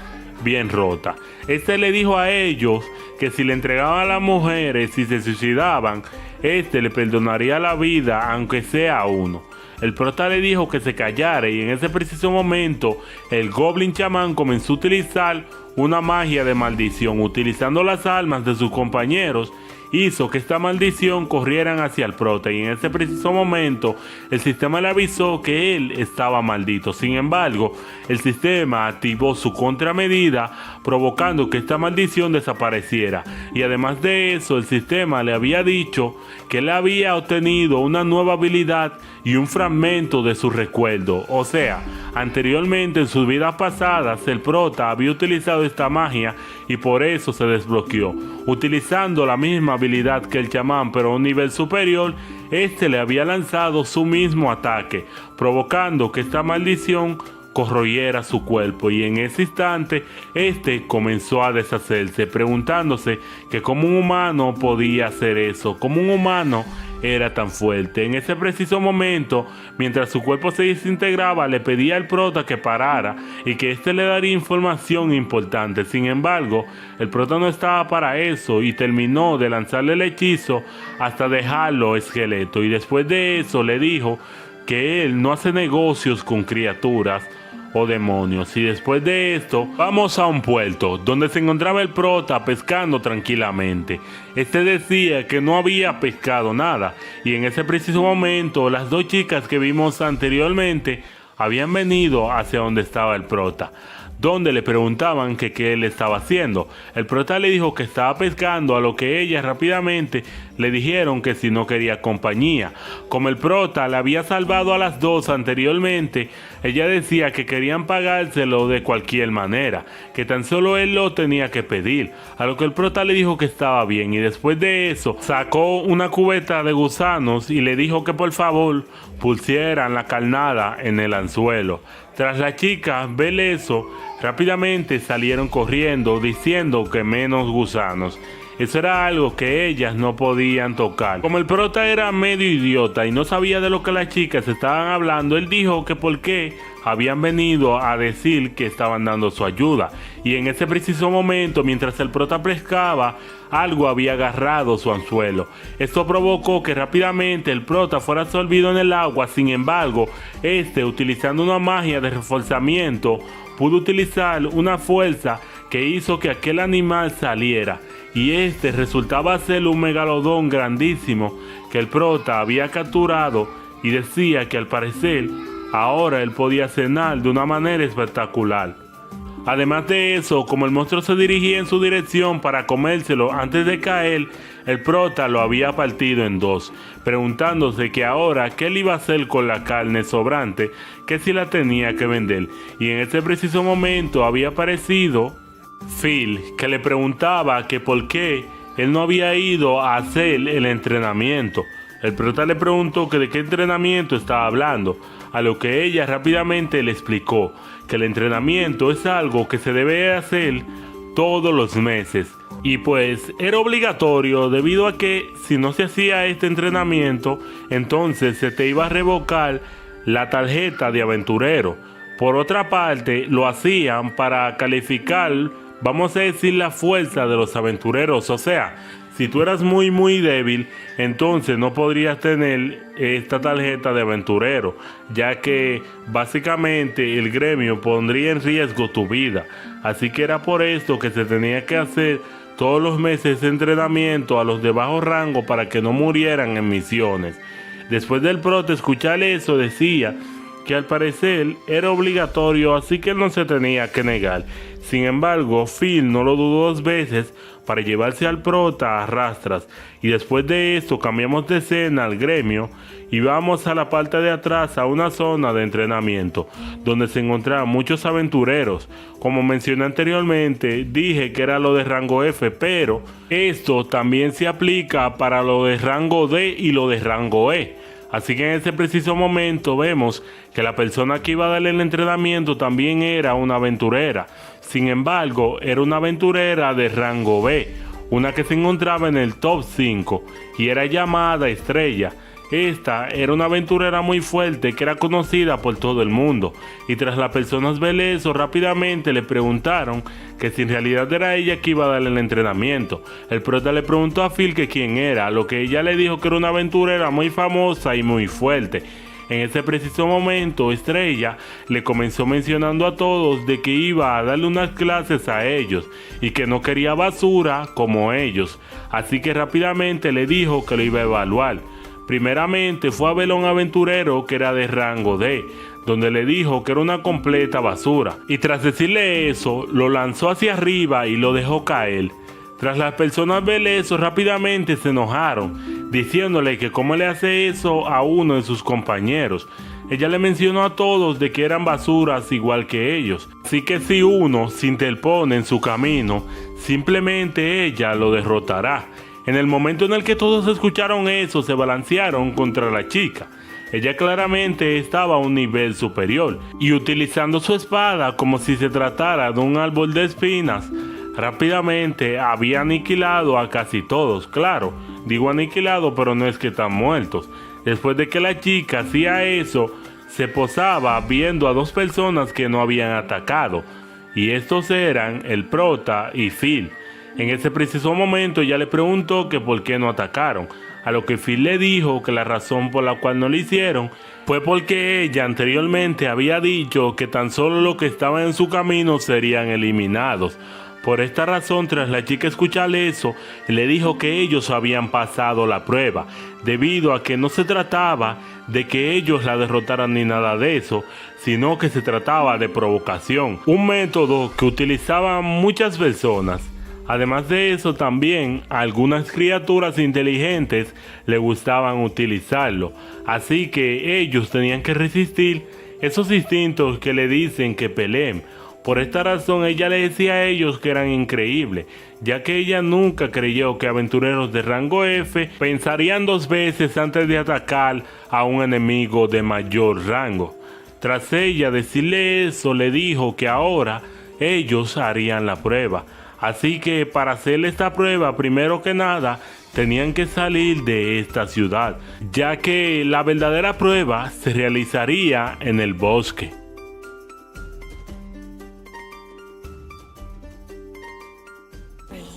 bien rotas. Este le dijo a ellos que si le entregaban a las mujeres y se suicidaban, este le perdonaría la vida, aunque sea uno. El prota le dijo que se callara, y en ese preciso momento el goblin chamán comenzó a utilizar una magia de maldición. Utilizando las almas de sus compañeros, hizo que esta maldición corrieran hacia el prota, y en ese preciso momento el sistema le avisó que él estaba maldito. Sin embargo, el sistema activó su contramedida, provocando que esta maldición desapareciera, y además de eso el sistema le había dicho que él había obtenido una nueva habilidad y un fragmento de su recuerdo. O sea, anteriormente en sus vidas pasadas el prota había utilizado esta magia y por eso se desbloqueó. Utilizando la misma habilidad que el chamán pero a un nivel superior, este le había lanzado su mismo ataque, provocando que esta maldición corroyera su cuerpo, y en ese instante este comenzó a deshacerse, preguntándose que cómo un humano podía hacer eso, cómo un humano era tan fuerte. En ese preciso momento, mientras su cuerpo se desintegraba, le pedía al prota que parara y que éste le daría información importante. Sin embargo, el prota no estaba para eso y terminó de lanzarle el hechizo hasta dejarlo esqueleto, y después de eso le dijo que él no hace negocios con criaturas o demonios. Y después de esto vamos a un puerto donde se encontraba el prota pescando tranquilamente. Este decía que no había pescado nada, y en ese preciso momento las 2 chicas que vimos anteriormente habían venido hacia donde estaba el prota, donde le preguntaban que qué él estaba haciendo. El prota le dijo que estaba pescando, a lo que ellas rápidamente le dijeron que si no quería compañía. Como el prota le había salvado a las 2 anteriormente, ella decía que querían pagárselo de cualquier manera, que tan solo él lo tenía que pedir, a lo que el prota le dijo que estaba bien, y después de eso sacó una cubeta de gusanos y le dijo que por favor pusieran la carnada en el anzuelo. Tras la chica ver eso, rápidamente salieron corriendo diciendo que menos gusanos. Eso era algo que ellas no podían tocar. Como el prota era medio idiota y no sabía de lo que las chicas estaban hablando, él dijo que por qué habían venido a decir que estaban dando su ayuda. Y en ese preciso momento, mientras el prota pescaba, algo había agarrado su anzuelo. Esto provocó que rápidamente el prota fuera absorbido en el agua. Sin embargo, utilizando una magia de reforzamiento, pudo utilizar una fuerza que hizo que aquel animal saliera, y resultaba ser un megalodón grandísimo que el prota había capturado, y decía que al parecer ahora él podía cenar de una manera espectacular. Además de eso, como el monstruo se dirigía en su dirección para comérselo antes de caer, el prota lo había partido en 2, preguntándose que ahora qué él iba a hacer con la carne sobrante, que si la tenía que vender. Y en ese preciso momento había aparecido Phil, que le preguntaba que por qué él no había ido a hacer el entrenamiento. El prota le preguntó que de qué entrenamiento estaba hablando, a lo que ella rápidamente le explicó que el entrenamiento es algo que se debe hacer todos los meses y pues era obligatorio debido a que si no se hacía este entrenamiento entonces se te iba a revocar la tarjeta de aventurero. Por otra parte lo hacían para calificar, vamos a decir, la fuerza de los aventureros, o sea, si tú eras muy débil, entonces no podrías tener esta tarjeta de aventurero, ya que básicamente el gremio pondría en riesgo tu vida. Así que era por esto que se tenía que hacer todos los meses de entrenamiento a los de bajo rango para que no murieran en misiones. Después del prota escuchar eso decía que al parecer era obligatorio, así que no se tenía que negar. Sin embargo, Phil no lo dudó dos veces para llevarse al prota a rastras, y después de esto cambiamos de escena al gremio y vamos a la parte de atrás a una zona de entrenamiento donde se encontraban muchos aventureros. Como mencioné anteriormente, dije que era lo de rango F, pero esto también se aplica para lo de rango D y lo de rango E. Así que en ese preciso momento vemos que la persona que iba a darle el entrenamiento también era una aventurera. Sin embargo, era una aventurera de rango B, una que se encontraba en el top 5 y era llamada Estrella. Esta era una aventurera muy fuerte que era conocida por todo el mundo, y tras las personas ver eso rápidamente le preguntaron que si en realidad era ella que iba a darle el entrenamiento. El prota le preguntó a Phil que quién era, a lo que ella le dijo que era una aventurera muy famosa y muy fuerte. En ese preciso momento, Estrella le comenzó mencionando a todos de que iba a darle unas clases a ellos y que no quería basura como ellos, así que rápidamente le dijo que lo iba a evaluar. Primeramente fue a ver a un aventurero que era de rango D, donde le dijo que era una completa basura, y tras decirle eso, lo lanzó hacia arriba y lo dejó caer. Tras las personas ver eso, rápidamente se enojaron, diciéndole que cómo le hace eso a uno de sus compañeros. Ella le mencionó a todos de que eran basuras igual que ellos, así que si uno se interpone en su camino, simplemente ella lo derrotará. En el momento en el que todos escucharon eso, se balancearon contra la chica. Ella claramente estaba a un nivel superior y utilizando su espada como si se tratara de un árbol de espinas, rápidamente había aniquilado a casi todos. Claro, digo aniquilado, pero no es que están muertos. Después de que la chica hacía eso, se posaba viendo a dos personas que no habían atacado, y estos eran el prota y Phil. En ese preciso momento ella le preguntó que por qué no atacaron, a lo que Phil le dijo que la razón por la cual no lo hicieron fue porque ella anteriormente había dicho que tan solo los que estaban en su camino serían eliminados. Por esta razón, tras la chica escuchar eso, le dijo que ellos habían pasado la prueba, debido a que no se trataba de que ellos la derrotaran ni nada de eso, sino que se trataba de provocación, un método que utilizaban muchas personas. Además de eso, también algunas criaturas inteligentes le gustaban utilizarlo, así que ellos tenían que resistir esos instintos que le dicen que peleen. Por esta razón ella le decía a ellos que eran increíbles, ya que ella nunca creyó que aventureros de rango F pensarían dos veces antes de atacar a un enemigo de mayor rango. Tras ella decirle eso, le dijo que ahora ellos harían la prueba. Así que para hacer esta prueba, primero que nada, tenían que salir de esta ciudad, ya que la verdadera prueba se realizaría en el bosque.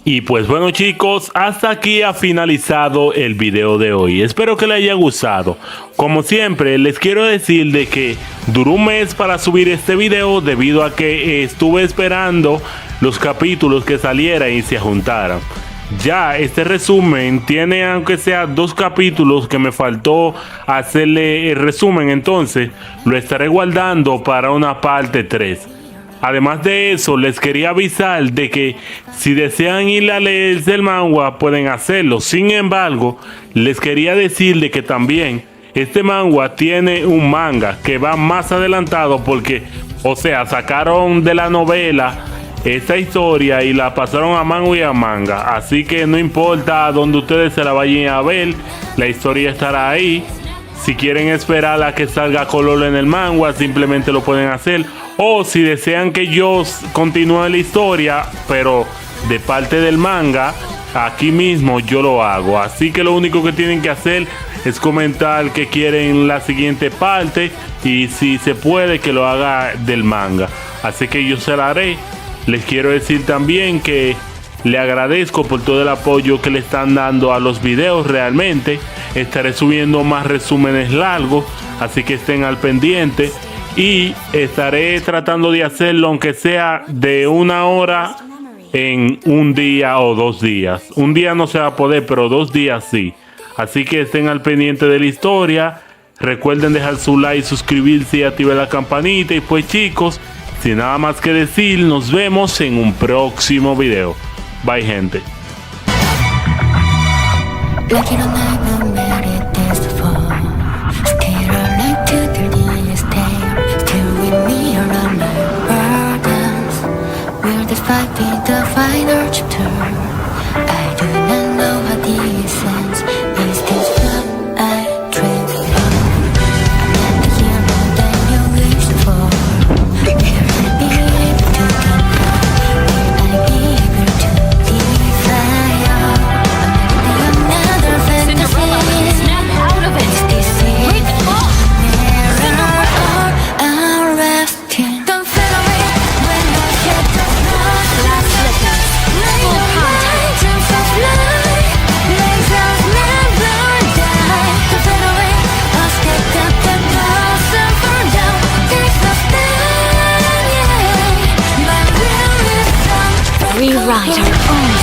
Y pues bueno chicos, hasta aquí ha finalizado el video de hoy. Espero que les haya gustado. Como siempre les quiero decir de que duró un mes para subir este video debido a que estuve esperando los capítulos que salieran y se juntaran. Ya este resumen tiene aunque sea 2 capítulos que me faltó hacerle el resumen, entonces lo estaré guardando para una parte 3. Además de eso, les quería avisar de que si desean ir a leerse el manga pueden hacerlo. Sin embargo, les quería decir de que también este manga tiene un manga que va más adelantado porque, o sea, sacaron de la novela esta historia y la pasaron a manga y a manga. Así que no importa donde ustedes se la vayan a ver, la historia estará ahí. Si quieren esperar a que salga color en el manga, simplemente lo pueden hacer. O si desean que yo continúe la historia, pero de parte del manga, aquí mismo yo lo hago. Así que lo único que tienen que hacer es comentar que quieren la siguiente parte y si se puede que lo haga del manga. Así que yo se la haré. Les quiero decir también que le agradezco por todo el apoyo que le están dando a los videos. Realmente estaré subiendo más resúmenes largos, así que estén al pendiente y estaré tratando de hacerlo aunque sea de 1 hora en un día o 2 días. Un día no se va a poder, pero 2 días sí. Así que estén al pendiente de la historia. Recuerden dejar su like, suscribirse y activar la campanita. Y pues chicos, sin nada más que decir, nos vemos en un próximo video. Bye, gente. Rewrite our own